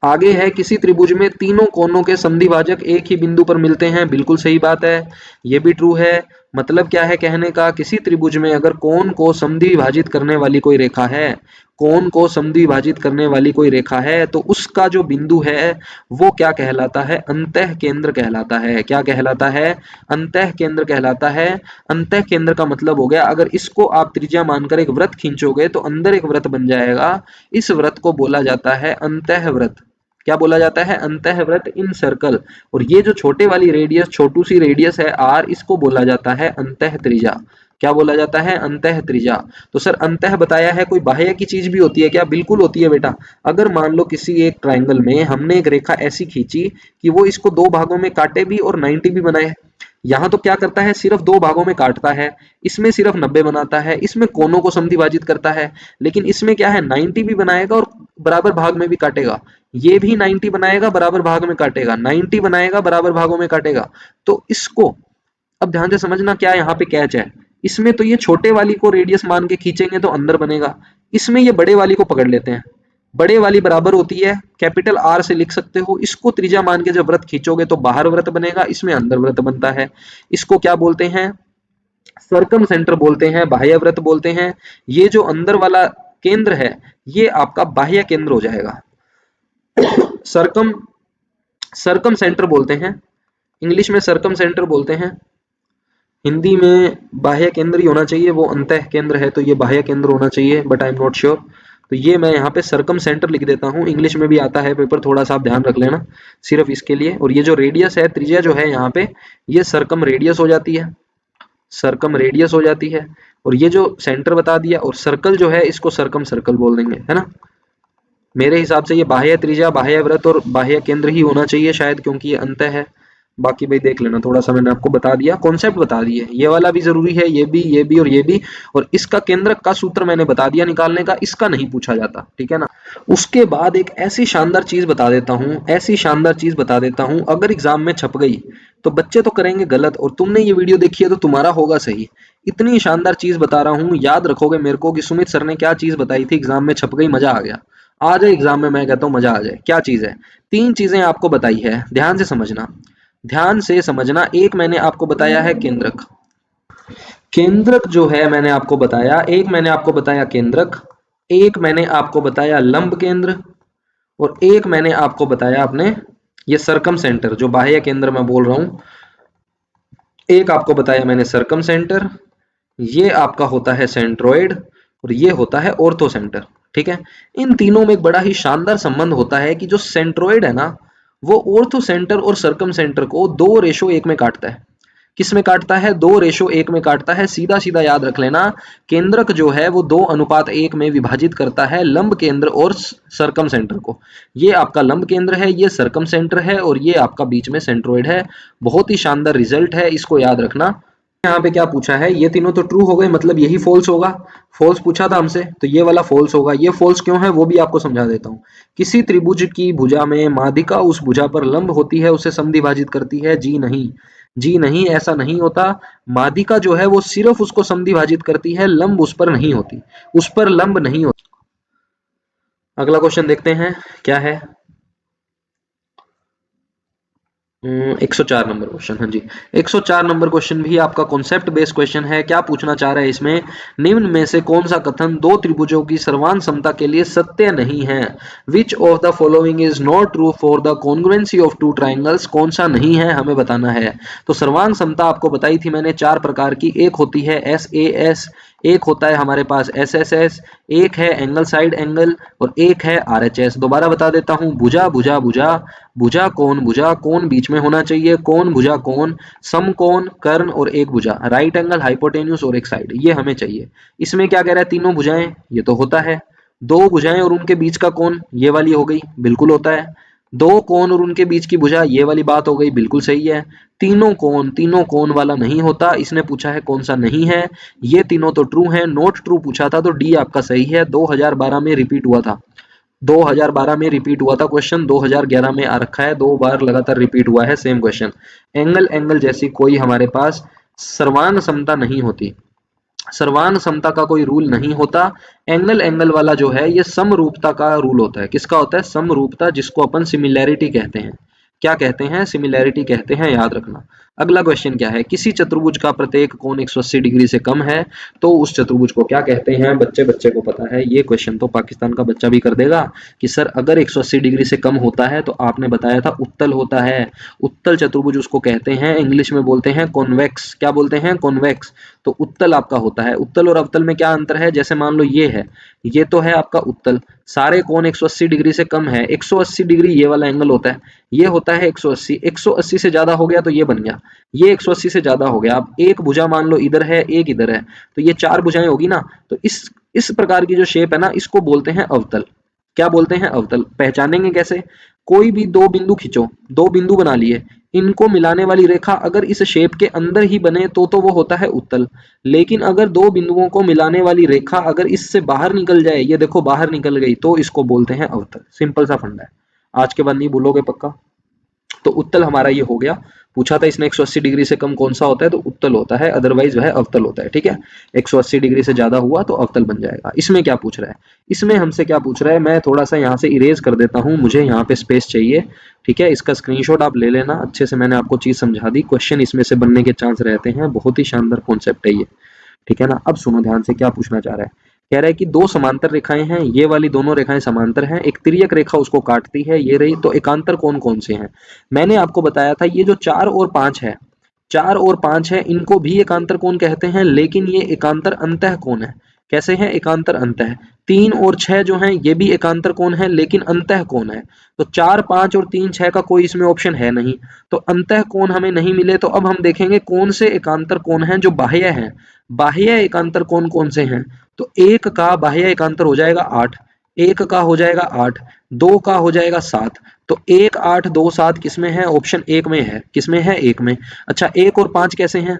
आगे है किसी त्रिभुज में तीनों कोनों के संधिभाजक एक ही बिंदु पर मिलते हैं, बिल्कुल सही बात है, ये भी ट्रू है। मतलब क्या है कहने का, किसी त्रिभुज में अगर कोण को समद्विभाजित करने वाली कोई रेखा है, कोण को समद्विभाजित करने वाली कोई रेखा है, तो उसका जो बिंदु है वो क्या कहलाता है, अंतः केंद्र कहलाता है। क्या कहलाता है, अंतः केंद्र कहलाता है। अंतः केंद्र का मतलब हो गया, अगर इसको आप त्रिज्या मानकर एक वृत्त खींचोगे तो अंदर एक वृत्त बन जाएगा, इस वृत्त को बोला जाता है अंतः वृत्त। क्या बोला जाता है, अंतःवृत्त इन सर्कल। और ये जो छोटे वाली रेडियस, छोटू सी रेडियस है आर, इसको बोला जाता है अंतः त्रिज्या। क्या बोला जाता है, अंतः त्रिज्या। तो सर अंतः बताया है, कोई बाह्य की चीज भी होती है क्या, बिल्कुल होती है बेटा। अगर मान लो किसी एक ट्राइंगल में हमने एक रेखा ऐसी खींची कि वो इसको दो भागों में काटे भी और 90 भी बनाए, यहाँ तो क्या करता है, सिर्फ दो भागों में काटता है, इसमें सिर्फ 90 बनाता है, इसमें कोनों को समद्विभाजित करता है, लेकिन इसमें क्या है, 90 भी बनाएगा और बराबर भाग में भी काटेगा। ये भी 90 बनाएगा, बराबर भाग में काटेगा, 90 बनाएगा, बराबर भागों में काटेगा। तो इसको अब ध्यान से समझना, क्या यहाँ पे कैच है, इसमें तो ये छोटे वाली को रेडियस मान के खींचेंगे तो अंदर बनेगा, इसमें ये बड़े वाली को पकड़ लेते हैं, बड़े वाली बराबर होती है कैपिटल आर से लिख सकते हो, इसको त्रिज्या मान के जब वृत्त खींचोगे तो बाहर वृत्त बनेगा, इसमें अंदर वृत्त बनता है। इसको क्या बोलते हैं, सर्कम सेंटर बोलते हैं, बाह्य वृत्त बोलते हैं। ये जो अंदर वाला केंद्र है ये आपका बाह्य केंद्र हो जाएगा, सर्कम सर्कम सेंटर बोलते हैं, इंग्लिश में सर्कम सेंटर बोलते हैं, हिंदी में बाह्य केंद्र ही होना चाहिए, वो अंतः केंद्र है तो ये बाह्य केंद्र होना चाहिए, but I am not sure. तो ये मैं यहाँ पे सर्कम सेंटर लिख देता हूँ, इंग्लिश में भी आता है पेपर, थोड़ा सा आप ध्यान रख लेना सिर्फ इसके लिए। और ये जो रेडियस है, त्रिज्या जो है यहाँ पे, ये सर्कम रेडियस हो जाती है, सर्कम रेडियस हो जाती है। और ये जो सेंटर बता दिया, और सर्कल जो है इसको सर्कम सर्कल बोल देंगे, है ना। मेरे हिसाब से ये बाह्य त्रिज्या, बाह्य वृत्त और बाह्य केंद्र ही होना चाहिए शायद, क्योंकि ये अंत है। बाकी भाई देख लेना, थोड़ा सा मैंने आपको बता दिया, कॉन्सेप्ट बता दिए, ये वाला भी जरूरी है, ये भी और ये भी। और इसका केंद्रक का सूत्र मैंने बता दिया निकालने का, इसका नहीं पूछा जाता, ठीक है ना। उसके बाद एक ऐसी शानदार चीज बता देता हूँ, ऐसी शानदार चीज बता देता हूँ, अगर एग्जाम में छप गई तो बच्चे तो करेंगे गलत, और तुमने ये वीडियो देखी है तो तुम्हारा होगा सही। इतनी शानदार चीज बता रहा हूँ, याद रखोगे मेरे को कि सुमित सर ने क्या चीज बताई थी, एग्जाम में छप गई, मजा आ गया। आ जाए एग्जाम में, मैं कहता हूँ मजा आ जाए। क्या चीज है, तीन चीजें आपको बताई है, ध्यान से समझना, ध्यान से समझना। एक मैंने आपको बताया है केंद्रक, केंद्रक जो है मैंने आपको बताया, एक मैंने आपको बताया केंद्रक, एक मैंने आपको बताया लंब केंद्र, और एक मैंने आपको बताया अपने ये सरकम सेंटर जो बाह्य केंद्र मैं बोल रहा हूं, एक आपको बताया मैंने सरकम सेंटर, ये आपका होता है सेंट्रोइड, और ये होता है ऑर्थो सेंटर। ठीक है, इन तीनों में एक बड़ा ही शानदार संबंध होता है कि जो सेंट्रोइड है ना, वो ऑर्थो सेंटर और सरकम सेंटर को 2:1 में काटता है। किस में काटता है? 2:1 में काटता है। सीधा सीधा याद रख लेना, केंद्रक जो है वो 2:1 में विभाजित करता है लंब केंद्र और सरकम सेंटर को। ये आपका लंब केंद्र है, ये सरकम सेंटर है, और ये आपका बीच में सेंट्रोइड है। बहुत ही शानदार रिजल्ट है, इसको याद रखना। यहाँ पे क्या पूछा है, ये तीनों तो ट्रू हो गए, मतलब यही फॉल्स होगा। फॉल्स पूछा था हमसे, तो ये वाला फॉल्स होगा। ये फॉल्स क्यों है वो भी आपको समझा देता हूँ। किसी त्रिभुज की भुजा में माध्यिका उस भुजा पर लंब होती है, उसे समद्वि भाजित करती है? जी नहीं, जी नहीं, ऐसा नहीं होता। माध्यिका जो है वो सिर्फ उसको समद्वि भाजित करती है, लंब उस पर नहीं होती, उस पर लंब नहीं होती। अगला क्वेश्चन देखते हैं क्या है। 104 नंबर क्वेश्चन, हाँ जी, 104 नंबर क्वेश्चन भी आपका कॉन्सेप्ट बेस्ड क्वेश्चन है। क्या पूछना चाह रहा है इसमें, निम्न में से कौन सा कथन दो त्रिभुजों की सर्वान समता के लिए सत्य नहीं है? Which of the following is not true for the congruency of two triangles? कौन सा नहीं है हमें बताना है। तो सर्वान समता आपको बताई थी मैंने चार प्रकार की। एक होती है SAS, एक होता है हमारे पास SSS, एक है एंगल साइड एंगल, और एक है RHS। दोबारा बता देता हूं, भुजा भुजा भुजा, भुजा कोण बीच में होना चाहिए, कोण भुजा कोण, समकोण कर्ण, और एक भुजा, राइट एंगल हाइपोटेन्यूस, और एक साइड, ये हमें चाहिए। इसमें क्या कह रहा है, तीनों भुजाएं, ये तो होता है। दो भुजाएं और उनके बीच का कोण, ये वाली हो गई, बिल्कुल होता है। दो कोण और उनके बीच की भुजा, ये वाली बात हो गई, बिल्कुल सही है। तीनों कोण वाला नहीं होता। इसने पूछा है कौन सा नहीं है, ये तीनों तो ट्रू हैं, नॉट ट्रू पूछा था, तो डी आपका सही है। 2012 में रिपीट हुआ था, 2012 में रिपीट हुआ था क्वेश्चन, 2011 में आ रखा है, 2 बार लगातार रिपीट हुआ है सेम क्वेश्चन। एंगल एंगल जैसी कोई हमारे पास सर्वान समता नहीं होती, सर्वान समता का कोई रूल नहीं होता। एंगल एंगल वाला जो है ये समरूपता का रूल होता है। किसका होता है? समरूपता, जिसको अपन सिमिलैरिटी कहते हैं। क्या कहते हैं? सिमिलैरिटी कहते हैं, याद रखना। अगला क्वेश्चन क्या है, किसी चतुर्भुज का प्रत्येक कोण 180 डिग्री से कम है तो उस चतुर्भुज को क्या कहते हैं? बच्चे बच्चे को पता है ये क्वेश्चन, तो पाकिस्तान का बच्चा भी कर देगा कि सर अगर 180 डिग्री से कम होता है तो आपने बताया था उत्तल होता है। उत्तल चतुर्भुज उसको कहते हैं, इंग्लिश में बोलते हैं कॉन्वेक्स। क्या बोलते हैं? कॉन्वेक्स। तो उत्तल आपका होता है। उत्तल और अवतल में क्या अंतर है? जैसे मान लो ये है, ये तो है आपका उत्तल, सारे कोण 180 डिग्री से कम है, 180 डिग्री ये वाला एंगल होता है, ये होता है 180, 180 से ज्यादा हो गया तो ये बन गया, ये 180 से ज्यादा हो गया। अब एक भुजा मान लो इधर है, एक इधर है, तो ये चार भुजाएं होगी ना, तो इस प्रकार की जो शेप है ना, इसको बोलते हैं अवतल। क्या बोलते हैं? अवतल। पहचानेंगे कैसे? कोई भी दो बिंदु खींचो, दो बिंदु बना लिए, इनको मिलाने वाली रेखा अगर इस शेप के अंदर ही बने तो वो होता है उत्तल। लेकिन अगर दो बिंदुओं को मिलाने वाली रेखा अगर इससे बाहर निकल जाए, ये देखो बाहर निकल गई, तो इसको बोलते हैं अवतल। सिंपल सा फंडा है, आज के बाद नहीं भूलोगे पक्का। तो उत्तल हमारा ये हो गया। पूछा था इसने 180 डिग्री से कम कौन सा होता है, तो उत्तल होता है, अदरवाइज वह अवतल होता है। ठीक है, 180 डिग्री से ज्यादा हुआ तो अवतल बन जाएगा। इसमें क्या पूछ रहा है, इसमें हमसे क्या पूछ रहा है, मैं थोड़ा सा यहाँ से इरेज कर देता हूँ, मुझे यहाँ पे स्पेस चाहिए। ठीक है, इसका स्क्रीनशॉट आप ले लेना, अच्छे से मैंने आपको चीज समझा दी, क्वेश्चन इसमें से बनने के चांस रहते हैं, बहुत ही शानदार कॉन्सेप्ट है ये। ठीक है ना। अब सुनो ध्यान से, क्या पूछना चाह रहा है, कह रहा है कि दो समांतर रेखाएं हैं, ये वाली दोनों रेखाएं समांतर हैं, एक तिर्यक रेखा उसको काटती है, ये रही, तो एकांतर कौन कौन से हैं? मैंने आपको बताया था ये जो 4 और 5 है, 4 और 5 है, इनको भी एकांतर कोण कहते हैं, लेकिन ये एकांतर अंतः कोण है। कैसे हैं? एकांतर अंतः। 3 और 6 जो हैं ये भी एकांतर कोण है, लेकिन अंतः कोण है। तो 4, 5 और 3, 6 का कोई इसमें ऑप्शन है नहीं, तो अंतः कोण हमें नहीं मिले। तो अब हम देखेंगे कौन से एकांतर कोण हैं जो बाह्य हैं। बाह्य एकांतर कोण कौन से हैं? तो एक का बाह्य एकांतर हो जाएगा 8, एक का हो जाएगा 8, दो का हो जाएगा 7। तो 1, 8, 2, 7 किसमें है? ऑप्शन एक में है। किसमें है? एक में। अच्छा, 1 और 5 कैसे हैं?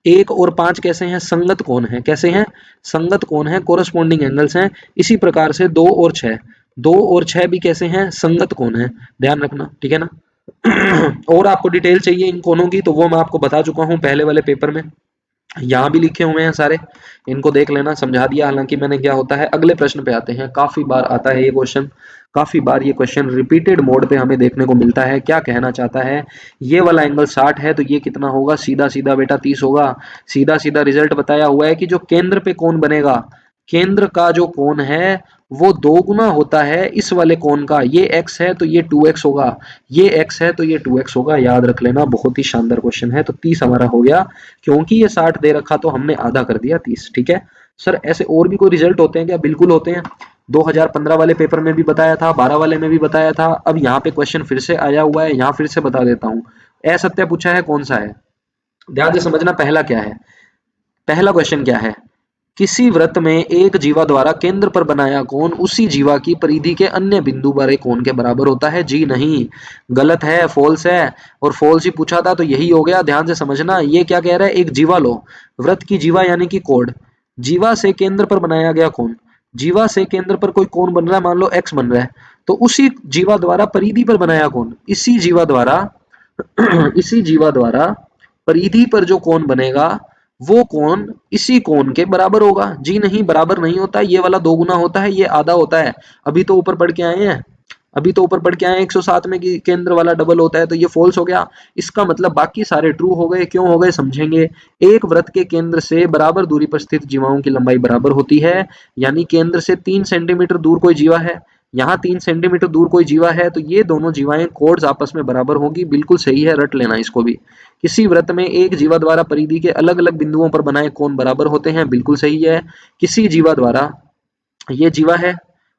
1 और 5 कैसे हैं? संगत कोण है। कैसे हैं? संगत कोण है, कोरस्पॉन्डिंग एंगल्स हैं। इसी प्रकार से 2 और 6, 2 और 6 भी कैसे हैं? संगत कोण है। ध्यान रखना, ठीक है ना। और आपको डिटेल चाहिए इन कोणों की, तो वो मैं आपको बता चुका हूं पहले वाले पेपर में। यहाँ भी लिखे हुए हैं सारे, इनको देख लेना, समझा दिया हालांकि मैंने क्या होता है। अगले प्रश्न पे आते हैं, काफी बार आता है ये क्वेश्चन, काफी बार ये क्वेश्चन रिपीटेड मोड पे हमें देखने को मिलता है। क्या कहना चाहता है, ये वाला एंगल 60 है तो ये कितना होगा, सीधा सीधा बेटा 30 होगा। सीधा सीधा रिजल्ट बताया हुआ है कि जो केंद्र पे कोण बनेगा, केंद्र का जो कोण है वो दो गुना होता है इस वाले कोण का। ये x है तो ये 2x होगा, ये x है तो ये 2x होगा, याद रख लेना, बहुत ही शानदार क्वेश्चन है। तो 30 हमारा हो गया, क्योंकि ये 60 दे रखा तो हमने आधा कर दिया 30। ठीक है सर, ऐसे और भी कोई रिजल्ट होते हैं क्या? बिल्कुल होते हैं। 2015 वाले पेपर में भी बताया था, 12 वाले में भी बताया था, अब यहाँ पे क्वेश्चन फिर से आया हुआ है, यहाँ फिर से बता देता हूँ। असत्य पूछा है, कौन सा है, ध्यान से समझना। पहला क्या है, पहला क्वेश्चन क्या है, किसी वृत्त में एक जीवा द्वारा केंद्र पर बनाया कोण उसी जीवा की परिधि के अन्य बिंदु वाले कोण के बराबर होता है। जी नहीं, गलत है, फॉल्स है। और फॉल्स ही पूछा था तो यही हो गया, ध्यान से समझना। ये क्या कह रहा है, एक जीवा लो, वृत्त की जीवा यानी कि कोण, जीवा से केंद्र पर बनाया गया कोण, जीवा से केंद्र पर कोई कोण बन रहा है, मान लो एक्स बन रहा है, तो उसी जीवा द्वारा परिधि पर बनाया कोण, इसी जीवा द्वारा इसी जीवा द्वारा परिधि पर जो कोण बनेगा वो कोण इसी कोण के बराबर होगा। जी नहीं, बराबर नहीं होता, ये वाला दो गुना होता है, ये आधा होता है। अभी तो ऊपर पढ़ के आए हैं, अभी तो ऊपर पढ़ के आए 107 में कि केंद्र वाला डबल होता है, तो ये फॉल्स हो गया। इसका मतलब बाकी सारे ट्रू हो गए। क्यों हो गए समझेंगे। एक वृत्त के केंद्र से बराबर दूरी पर स्थित जीवाओं की लंबाई बराबर होती है, यानी केंद्र से 3 सेंटीमीटर दूर कोई जीवा है, यहाँ 3 सेंटीमीटर दूर कोई जीवा है, तो ये दोनों जीवाएं कोड्स आपस में बराबर होंगी। बिल्कुल सही है, रट लेना इसको भी। किसी वृत्त में एक जीवा द्वारा परिधि के अलग अलग बिंदुओं पर बनाए कोण बराबर होते हैं, बिल्कुल सही है। किसी जीवा द्वारा, ये जीवा है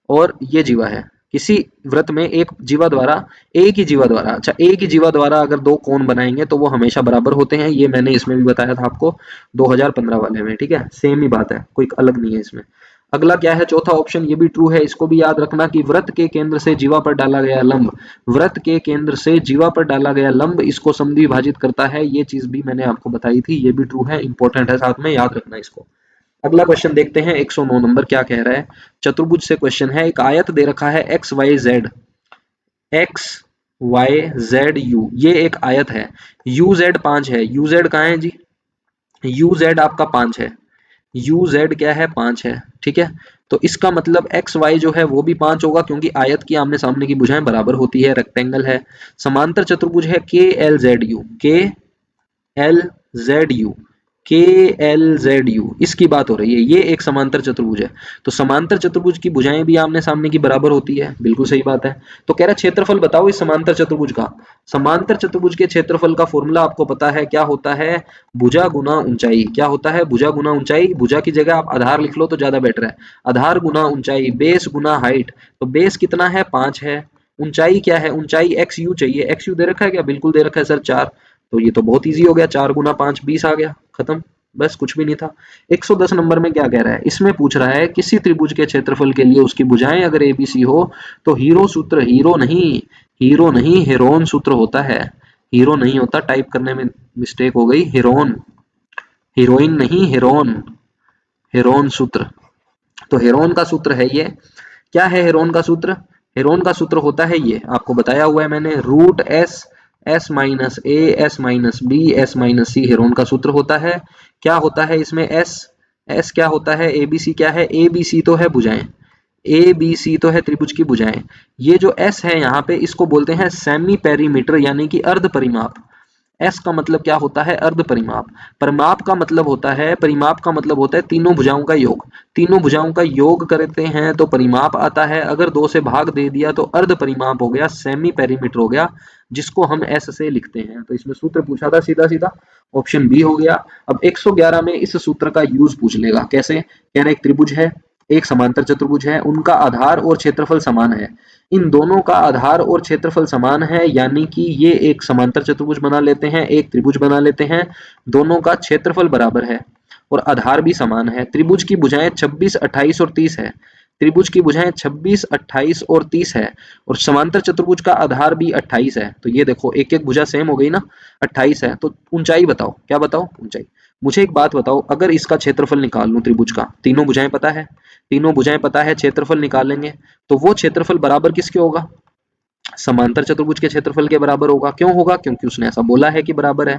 और ये जीवा है, किसी वृत्त में एक जीवा द्वारा, एक ही जीवा द्वारा, अच्छा एक ही जीवा द्वारा अगर दो कोण बनाएंगे तो वो हमेशा बराबर होते हैं। ये मैंने इसमें भी बताया था आपको 2015 वाले में। ठीक है, सेम ही बात है, कोई अलग नहीं है इसमें। अगला क्या है, चौथा ऑप्शन, ये भी ट्रू है, इसको भी याद रखना कि वृत्त के केंद्र से जीवा पर डाला गया लंब, वृत्त के केंद्र से जीवा पर डाला गया लंब इसको समद्विभाजित करता है। ये चीज भी मैंने आपको बताई थी, ये भी ट्रू है, इंपॉर्टेंट है, साथ में याद रखना इसको। अगला क्वेश्चन देखते हैं, 109 नंबर, क्या कह रहा है। चतुर्भुज से क्वेश्चन है, एक आयत दे रखा है x y z, x y z u, ये एक आयत है। यू जेड 5 है, यू जेड कहाँ है जी, यू जेड आपका 5 है, यू जेड क्या है, 5 है। ठीक है, तो इसका मतलब एक्स वाई जो है वो भी 5 होगा, क्योंकि आयत की आमने सामने की भुजाएं बराबर होती है, रेक्टेंगल है। समांतर चतुर्भुज है के एल जेड यू, के एल जेड यू, के एल जेड यू, इसकी बात हो रही है, ये एक समांतर चतुर्भुज है। तो समांतर चतुर्भुज की भुजाएं भी आमने सामने की बराबर होती है, बिल्कुल सही बात है। तो कह रहा है क्षेत्रफल बताओ इस समांतर चतुर्भुज का। समांतर चतुर्भुज के क्षेत्रफल का फॉर्मूला आपको पता है, क्या होता है, भुजा गुना ऊंचाई। क्या होता है, भुजा गुना ऊंचाई। भुजा की जगह आप आधार लिख लो तो ज्यादा बेटर है, आधार गुना ऊंचाई, बेस गुना हाइट। तो बेस कितना है, 5 है, ऊंचाई क्या है, ऊंचाई एक्स यू चाहिए, एक्स यू दे रखा है क्या, बिल्कुल दे रखा है सर 4। तो ये तो बहुत इजी हो गया, 4 गुना 5 20 आ गया, खत्म, बस कुछ भी नहीं था। 110 नंबर में क्या कह रहा है, इसमें पूछ रहा है किसी त्रिभुज के क्षेत्रफल के लिए उसकी भुजाएं अगर एबीसी हो तो हीरो सूत्र, हीरो नहीं, हीरो नहीं, हेरोन सूत्र होता है। हीरो नहीं होता, टाइप करने में मिस्टेक हो गई, हेरोन, हीरोइन नहीं, हेरोन, हेरोन सूत्र। तो हेरोन का सूत्र है ये। क्या है हेरोन का सूत्र, हेरोन का सूत्र होता है ये, आपको बताया हुआ है मैंने, root s, s minus a, s minus b, s minus c, Heron का सूत्र होता है। क्या होता है इसमें, एस, एस क्या होता है, ए बी सी क्या है, ए बी सी तो है भुजाएं, ए बी सी तो है त्रिभुज की भुजाएं। ये जो एस है यहाँ पे, इसको बोलते हैं सेमी पेरीमीटर यानी कि अर्ध परिमाप। एस का मतलब क्या होता है, अर्ध परिमाप। परिमाप का मतलब होता है, परिमाप का मतलब होता है तीनों भुजाओं का योग। तीनों भुजाओं का योग करते हैं तो परिमाप आता है, अगर 2 से भाग दे दिया तो अर्ध परिमाप हो गया, सेमी पेरीमीटर हो गया, जिसको हम एस से लिखते हैं। तो इसमें सूत्र पूछा था सीधा सीधा, ऑप्शन बी हो गया। अब 111 में इस सूत्र का यूज पूछ लेगा, कैसे, कह रहे एक त्रिभुज है, एक समांतर चतुर्भुज है, उनका आधार और क्षेत्रफल समान है। इन दोनों का आधार और क्षेत्रफल समान है, यानी कि ये एक समांतर चतुर्भुज बना लेते हैं, एक त्रिभुज बना लेते हैं, दोनों का क्षेत्रफल बराबर है और आधार भी समान है। त्रिभुज की भुजाएं 26, 28 और 30 है, त्रिभुज की भुजाएं 26, 28 और 30 है, और समांतर चतुर्भुज का आधार भी 28 है। तो ये देखो एक एक भुजा सेम हो गई ना, 28 है। तो ऊंचाई बताओ, क्या बताओ, ऊंचाई। मुझे एक बात बताओ, अगर इसका क्षेत्रफल निकाल लूं त्रिभुज का, तीनों भुजाएं पता है, तीनों भुजाएं पता है, क्षेत्रफल निकालेंगे तो वो क्षेत्रफल बराबर किसके होगा, समांतर चतुर्भुज के क्षेत्रफल के बराबर होगा। क्यों होगा, क्योंकि उसने ऐसा बोला है कि बराबर है।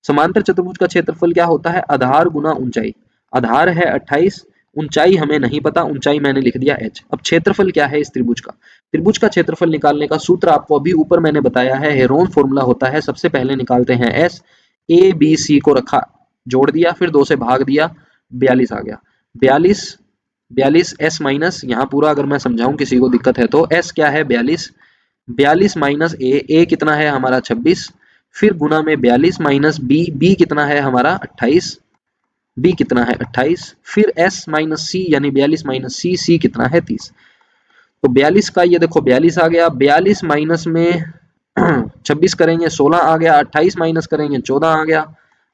समांतर चतुर्भुज का क्षेत्रफल क्या होता है? आधार गुना ऊंचाई। आधार है 28, ऊंचाई हमें नहीं पता, ऊंचाई मैंने लिख दिया h। अब क्षेत्रफल क्या है इस त्रिभुज का? त्रिभुज का क्षेत्रफल निकालने का सूत्र आपको अभी ऊपर मैंने बताया है, हेरोन फॉर्मूला होता है। सबसे पहले निकालते हैं s, a b c को रखा, जोड़ दिया, फिर 2 से भाग दिया, 42 आ गया। 42 42 s माइनस, यहाँ पूरा अगर मैं समझाऊं किसी को दिक्कत है तो, s क्या है 42, 42 माइनस a कितना है हमारा 26, फिर गुना में 42 माइनस b कितना है हमारा 28, b कितना है 28, फिर s माइनस c यानी 42 माइनस c कितना है 30। तो 42 का ये देखो 42 आ गया, 42 माइनस में 26 करेंगे 16 आ गया, 28 माइनस करेंगे 14 आ गया,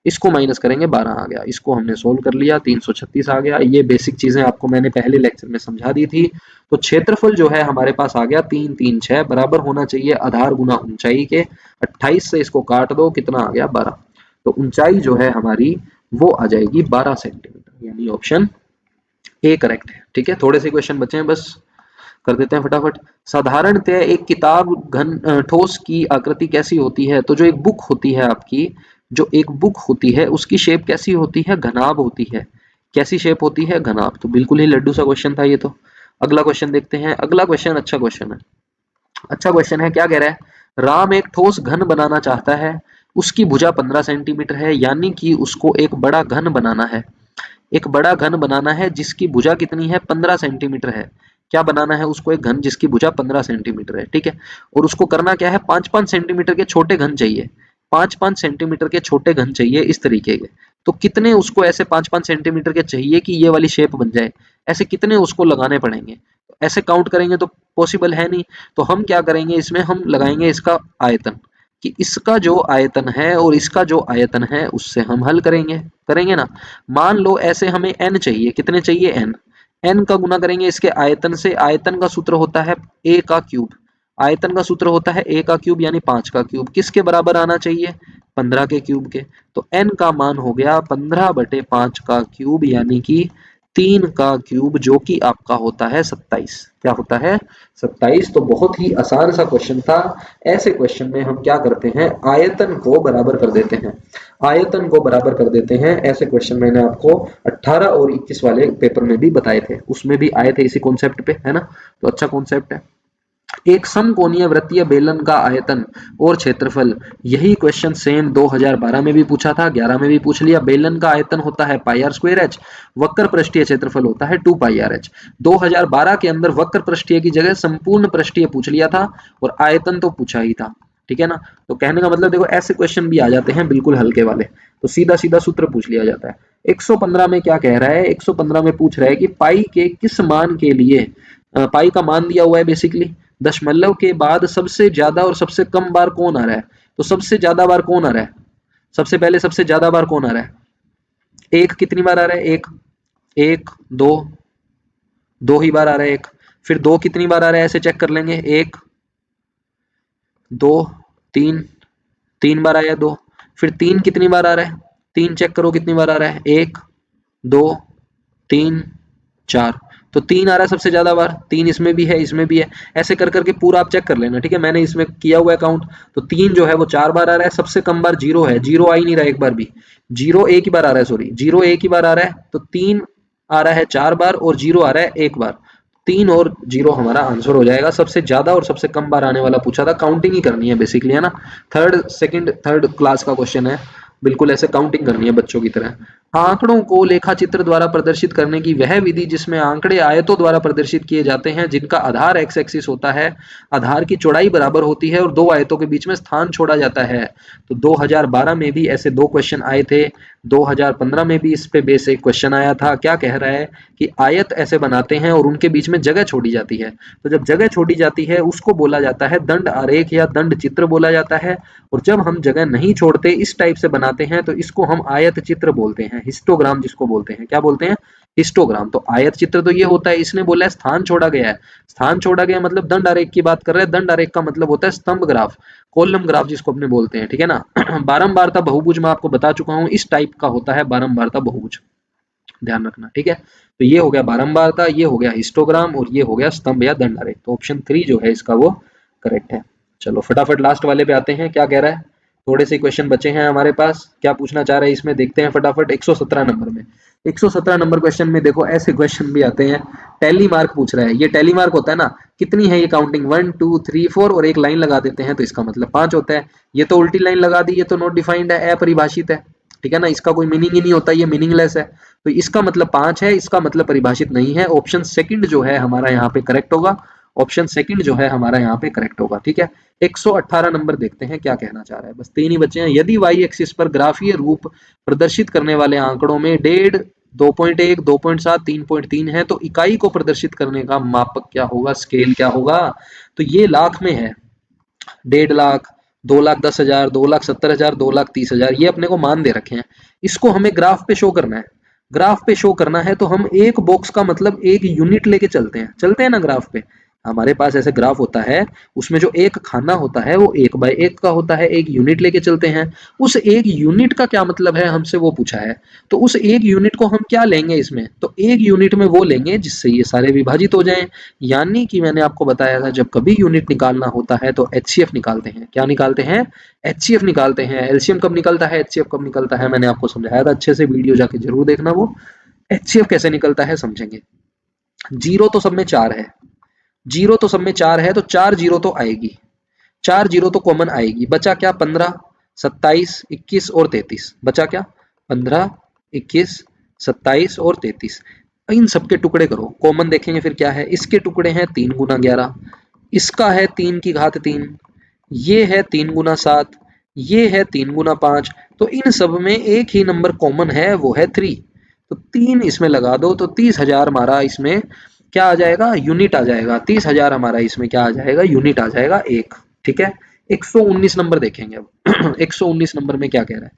इसको माइनस करेंगे 12 आ गया। इसको हमने सोल्व कर लिया, 336 आ गया। ये बेसिक चीजें आपको मैंने पहले लेक्चर में समझा दी थी। तो क्षेत्रफल जो है हमारे पास आ गया 3 3 6 बराबर होना चाहिए आधार गुना ऊंचाई के। 28 से इसको काट दो, कितना आ गया 12। तो ऊंचाई जो है हमारी वो आ जाएगी 12 सेंटीमीटर, यानी ऑप्शन ए करेक्ट है। ठीक है, थोड़े से क्वेश्चन बचे हैं, बस कर देते हैं फटाफट। साधारणतः एक किताब ठोस की आकृति कैसी होती है? तो जो एक बुक होती है आपकी, जो एक बुक होती है उसकी शेप कैसी होती है? घनाभ होती है। कैसी शेप होती है? घनाभ। तो बिल्कुल ही लड्डू सा क्वेश्चन था ये तो। अगला क्वेश्चन देखते हैं। अगला क्वेश्चन अच्छा क्वेश्चन है, अच्छा क्वेश्चन है। क्या कह रहा है? राम एक ठोस घन बनाना चाहता है, उसकी भुजा 15 सेंटीमीटर है, यानी कि उसको एक बड़ा घन बनाना है। एक बड़ा घन बनाना है जिसकी भुजा कितनी है? 15 सेंटीमीटर है। क्या बनाना है उसको? एक घन जिसकी भुजा 15 सेंटीमीटर है। ठीक है, और उसको करना क्या है? 5-5 सेंटीमीटर के छोटे घन चाहिए। 5-5 सेंटीमीटर के छोटे घन चाहिए इस तरीके के। तो कितने उसको ऐसे 5-5 सेंटीमीटर के चाहिए कि ये वाली शेप बन जाए? ऐसे कितने उसको लगाने पड़ेंगे? ऐसे काउंट करेंगे तो पॉसिबल है नहीं। तो हम क्या करेंगे, इसमें हम लगाएंगे इसका आयतन, कि इसका जो आयतन है और इसका जो आयतन है उससे हम हल करेंगे। करेंगे ना। मान लो ऐसे हमें n चाहिए, कितने चाहिए? n। n का गुना करेंगे इसके आयतन से। आयतन का सूत्र होता है a का क्यूब। आयतन का सूत्र होता है a का क्यूब यानी 5 का क्यूब। किसके बराबर आना चाहिए? 15 के क्यूब के। तो n का मान हो गया 15/5 का क्यूब, यानी कि 3 का क्यूब, जो कि आपका होता है 27। क्या होता है? 27। तो बहुत ही आसान सा क्वेश्चन था। ऐसे क्वेश्चन में हम क्या करते हैं? आयतन को बराबर कर देते हैं। आयतन को बराबर कर देते हैं। ऐसे क्वेश्चन मैंने आपको 18 और 21 वाले पेपर में भी बताए थे, उसमें भी आए थे इसी कॉन्सेप्ट पे, है ना। तो अच्छा कॉन्सेप्ट है। एक समकोणीय वृत्तीय बेलन का आयतन और क्षेत्रफल, यही क्वेश्चन सेम 2012 में भी पूछा था, 11 में भी पूछ लिया। बेलन का आयतन होता है पाई आर स्क्वायर एच, वक्र पृष्ठीय क्षेत्रफल होता है 2 पाई आर एच। 2012 के अंदर वक्र पृष्ठीय की जगह संपूर्ण पृष्ठीय पूछ लिया था और आयतन तो पूछा ही था। ठीक है ना। तो कहने का मतलब देखो, ऐसे क्वेश्चन भी आ जाते हैं बिल्कुल हल्के वाले, तो सीधा सीधा सूत्र पूछ लिया जाता है। 115 में क्या कह रहा है? 115 में पूछ रहा है कि पाई के किस मान के लिए, पाई का मान दिया हुआ है बेसिकली, दशमलव के बाद सबसे ज्यादा और सबसे कम बार कौन आ रहा है? तो सबसे ज्यादा बार कौन आ रहा है? सबसे पहले सबसे ज्यादा बार कौन आ रहा है? एक कितनी बार आ रहा है? एक, एक, दो, दो ही बार आ रहा है एक। फिर दो कितनी बार आ रहा है? ऐसे चेक कर लेंगे, एक, दो, तीन, 3 बार आया दो। फिर तीन कितनी बार आ रहा है? तीन चेक करो कितनी बार आ रहा है, एक, दो, तीन, चार। तो तीन आ रहा है सबसे ज्यादा बार, तीन इसमें भी है इसमें भी है। ऐसे कर करके पूरा आप चेक कर लेना। ठीक है, मैंने इसमें किया हुआ है काउंट। तो तीन जो है वो 4 बार आ रहा है। सबसे कम बार जीरो है, जीरो आ ही नहीं रहा एक बार भी। जीरो एक ही बार आ रहा है, सॉरी, जीरो एक ही बार आ रहा है। तो तीन आ रहा है 4 बार और जीरो आ रहा है एक बार। तीन और जीरो हमारा आंसर हो जाएगा। सबसे ज्यादा और सबसे कम बार आने वाला पूछा था, काउंटिंग ही करनी है बेसिकली, है ना। थर्ड क्लास का क्वेश्चन है, बिल्कुल ऐसे काउंटिंग करनी है बच्चों की तरह। आंकड़ों को लेखा चित्र द्वारा प्रदर्शित करने की वह विधि जिसमें आंकड़े आयतों द्वारा प्रदर्शित किए जाते हैं, जिनका आधार एक्स एक्सिस होता है, आधार की चौड़ाई बराबर होती है और दो आयतों के बीच में स्थान छोड़ा जाता है। तो 2012 में भी ऐसे दो क्वेश्चन आए थे। 2015 में भी इस पे बेस एक क्वेश्चन आया था। क्या कह रहा है कि आयत ऐसे बनाते हैं और उनके बीच में जगह छोड़ी जाती है। तो जब जगह छोड़ी जाती है उसको बोला जाता है दंड आरेख या दंड चित्र बोला जाता है। और जब हम जगह नहीं छोड़ते, इस टाइप से बनाते हैं, तो इसको हम आयत चित्र बोलते हैं, हिस्टोग्राम जिसको बोलते हैं। क्या बोलते हैं? हिस्टोग्राम। तो आयत चित्र तो ये होता है। इसने बोला है स्थान छोड़ा गया है। स्थान छोड़ा गया मतलब दंड आरेख की बात कर रहे हैं। दंड आरेख का मतलब होता है स्तंभ ग्राफ, कॉलम ग्राफ जिसको अपने बोलते हैं। ठीक है ना। बारंबारता बहुभुज मैं आपको बता चुका हूं, इस टाइप का होता है बारंबारता बहुभुज, ध्यान रखना। ठीक है, तो ये हो गया बारंबारता, ये हो गया हिस्टोग्राम और ये हो गया स्तंभ या दंड आरेख। तो ऑप्शन 3 जो है इसका वो करेक्ट है। चलो फटाफट लास्ट वाले पे आते हैं। क्या कह रहा है? थोड़े से क्वेश्चन बचे हैं हमारे पास, क्या पूछना चाह रहे हैं इसमें देखते हैं फटाफट। 117 नंबर में, 117 नंबर क्वेश्चन में देखो ऐसे क्वेश्चन भी आते हैं। टैली मार्क पूछ रहा है, ये टैली मार्क होता है ना, कितनी है ये काउंटिंग, 1 2 3 4 और एक लाइन लगा देते हैं तो इसका मतलब 5 होता है। ये तो उल्टी लाइन लगा दी, ये तो नॉट डिफाइंड है, अपरिभाषित है, ठीक है ना, इसका कोई मीनिंग ही नहीं होता, ये मीनिंगलेस है। तो इसका मतलब 5 है, इसका मतलब परिभाषित नहीं है। ऑप्शन सेकंड जो है हमारा यहाँ पे करेक्ट होगा, ऑप्शन सेकंड जो है हमारा यहाँ पे करेक्ट होगा, ठीक है। 118 नंबर देखते हैं क्या कहना चाह रहा है, बस 3 ही बचे हैं। यदि वाई एक्सिस पर ग्राफीय रूप प्रदर्शित करने वाले आंकड़ों में 1.5, 2.1, 2.7, 3.3 है तो इकाई को प्रदर्शित करने का मापक क्या होगा, स्केल क्या होगा। तो ये लाख में है, 1.5 लाख, 2,10,000, 2,70,000, 2,30,000, ये अपने को मान दे रखे हैं। इसको हमें ग्राफ पे शो करना है, ग्राफ पे शो करना है तो हम एक बॉक्स का मतलब एक यूनिट लेके चलते हैं ना ग्राफ पे। हमारे पास ऐसे ग्राफ होता है, उसमें जो एक खाना होता है वो 1/1 का होता है, एक यूनिट लेके चलते हैं। उस एक यूनिट का क्या मतलब है हमसे वो पूछा है, तो उस एक यूनिट को हम क्या लेंगे इसमें, तो एक यूनिट में वो लेंगे जिससे ये सारे विभाजित हो जाएं। यानी कि मैंने आपको बताया था जब कभी यूनिट निकालना होता है तो एचसीएफ निकालते हैं। क्या निकालते हैं, एचसीएफ निकालते हैं। एलसीएम कब निकलता है, एचसीएफ कब निकलता है, मैंने आपको समझाया था, अच्छे से वीडियो जाके जरूर देखना वो। एचसीएफ कैसे निकलता है समझेंगे। जीरो तो सब में 4 है, जीरो तो सब में 4 है तो 4 जीरो तो आएगी, 4 जीरो तो कॉमन आएगी। बचा क्या, 15, 27, 21 और 33। बचा क्या, 15, 21, 27 और 33। इन सबके टुकड़े करो, कॉमन देखेंगे फिर क्या है। इसके टुकड़े हैं 3 गुना 11, इसका है 3 की घात 3, ये है 3 गुना 7, ये है 3 गुना 5। तो इन सब में एक ही नंबर कॉमन है, वो है 3। तो 3 इसमें लगा दो तो 30,000 हमारा इसमें क्या आ जाएगा, यूनिट आ जाएगा। 30,000 हमारा इसमें क्या आ जाएगा, यूनिट आ जाएगा एक, ठीक है। 119 नंबर देखेंगे अब। 119 नंबर में क्या कह रहा है,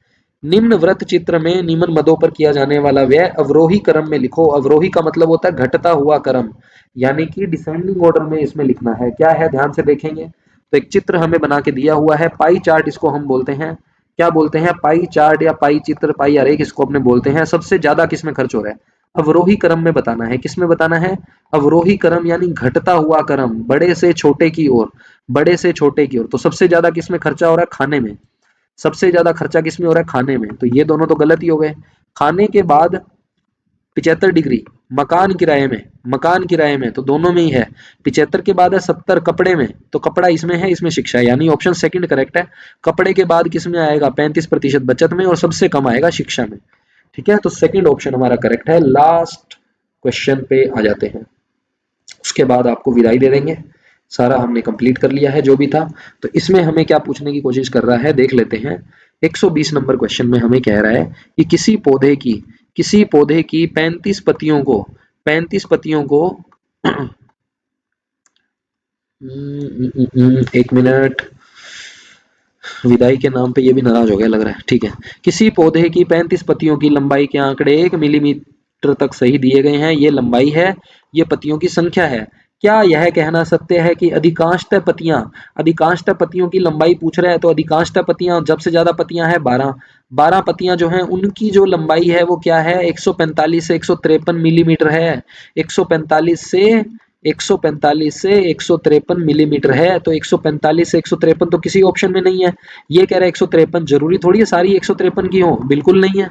निम्न वृत्त चित्र में निम्न मदों पर किया जाने वाला व्यय अवरोही क्रम में लिखो। अवरोही का मतलब होता है घटता हुआ क्रम, यानी कि डिसेंडिंग ऑर्डर में इसमें लिखना है। क्या है ध्यान से देखेंगे, तो एक चित्र हमें बना के दिया हुआ है, पाई चार्ट इसको हम बोलते हैं। क्या बोलते हैं, पाई चार्ट या पाई चित्र, पाई आरेख इसको अपने बोलते हैं। सबसे ज्यादा किसमें खर्च हो रहा है, अवरोही क्रम में बताना है। किसमें बताना है, अवरोही क्रम यानी घटता हुआ क्रम, बड़े से छोटे की ओर, बड़े से छोटे की ओर। तो सबसे ज्यादा किसमें खर्चा हो रहा है, खाने में। सबसे ज्यादा खर्चा किसमें हो रहा है, खाने में। तो ये दोनों तो गलत ही हो गए। खाने के बाद 75 डिग्री मकान किराए में, मकान किराए में तो दोनों में ही है। 75 के बाद है 70 कपड़े में, तो कपड़ा इसमें है, इसमें शिक्षा है, यानी ऑप्शन सेकंड करेक्ट है। कपड़े के बाद किसमें आएगा, 35% बचत में, और सबसे कम आएगा शिक्षा में, ठीक है। तो सेकंड ऑप्शन हमारा करेक्ट है। लास्ट क्वेश्चन पे आ जाते हैं, उसके बाद आपको विदाई दे देंगे। सारा हमने कंप्लीट कर लिया है जो भी था। तो इसमें हमें क्या पूछने की कोशिश कर रहा है देख लेते हैं। 120 नंबर क्वेश्चन में हमें कह रहा है कि किसी पौधे की 35 पत्तियों को 35 पत्तियों को एक मिनट, विदाई के नाम पे ये भी नाराज हो गया लग रहा है, ठीक है। किसी पौधे की 35 पत्तियों की लंबाई के आंकड़े 1 मिलीमीटर तक सही दिए गए हैं। ये लंबाई है, ये पत्तियों की संख्या है। क्या यह कहना सत्य है कि अधिकांशतः पत्तियों की लंबाई पूछ रहा है, तो अधिकांशतः पत्तियां, जब से ज्यादा पत्तियां हैं 12 पत्तियां जो हैं उनकी जो लंबाई है वो क्या है, 145 से 153 मिलीमीटर है। 145 से 153 मिलीमीटर है। तो 145 से 153 तो किसी ऑप्शन में नहीं है। ये कह रहा है 153, जरूरी थोड़ी है सारी 153 की हो, बिल्कुल नहीं है,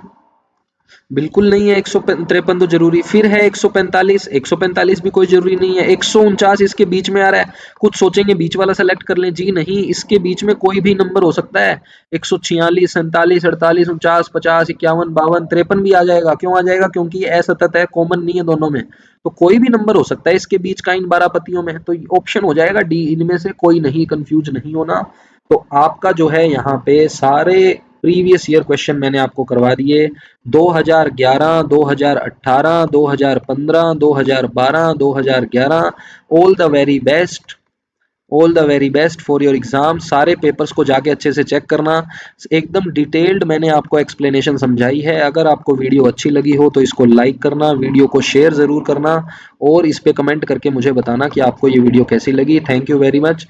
बिल्कुल नहीं है। 153 तो जरूरी, फिर है 145 भी कोई जरूरी नहीं है। 149 इसके बीच में आ रहा है, कुछ सोचेंगे बीच वाला सेलेक्ट कर लें, जी नहीं, इसके बीच में कोई भी नंबर हो सकता है। 146, 47, 48, 49, 50, 51, 52, 53 भी आ जाएगा। क्यों आ जाएगा, क्योंकि ये असतत है, कॉमन नहीं है दोनों में, तो कोई भी नंबर हो सकता है इसके बीच का इन 12 पत्तियों में। तो ऑप्शन हो जाएगा डी, इनमें से कोई नहीं, कंफ्यूज नहीं होना। तो आपका जो है यहाँ पे सारे प्रीवियस ईयर क्वेश्चन मैंने आपको करवा दिए, 2011, 2018, 2015, 2012, 2011। All the very best, all the very best for your exam. सारे पेपर्स को जाके अच्छे से चेक करना, एकदम डिटेल्ड मैंने आपको एक्सप्लेनेशन समझाई है। अगर आपको वीडियो अच्छी लगी हो तो इसको लाइक करना, वीडियो को शेयर ज़रूर करना, और इस पे कमेंट करके मुझे बताना कि आपको ये वीडियो कैसी लगी। Thank you very much.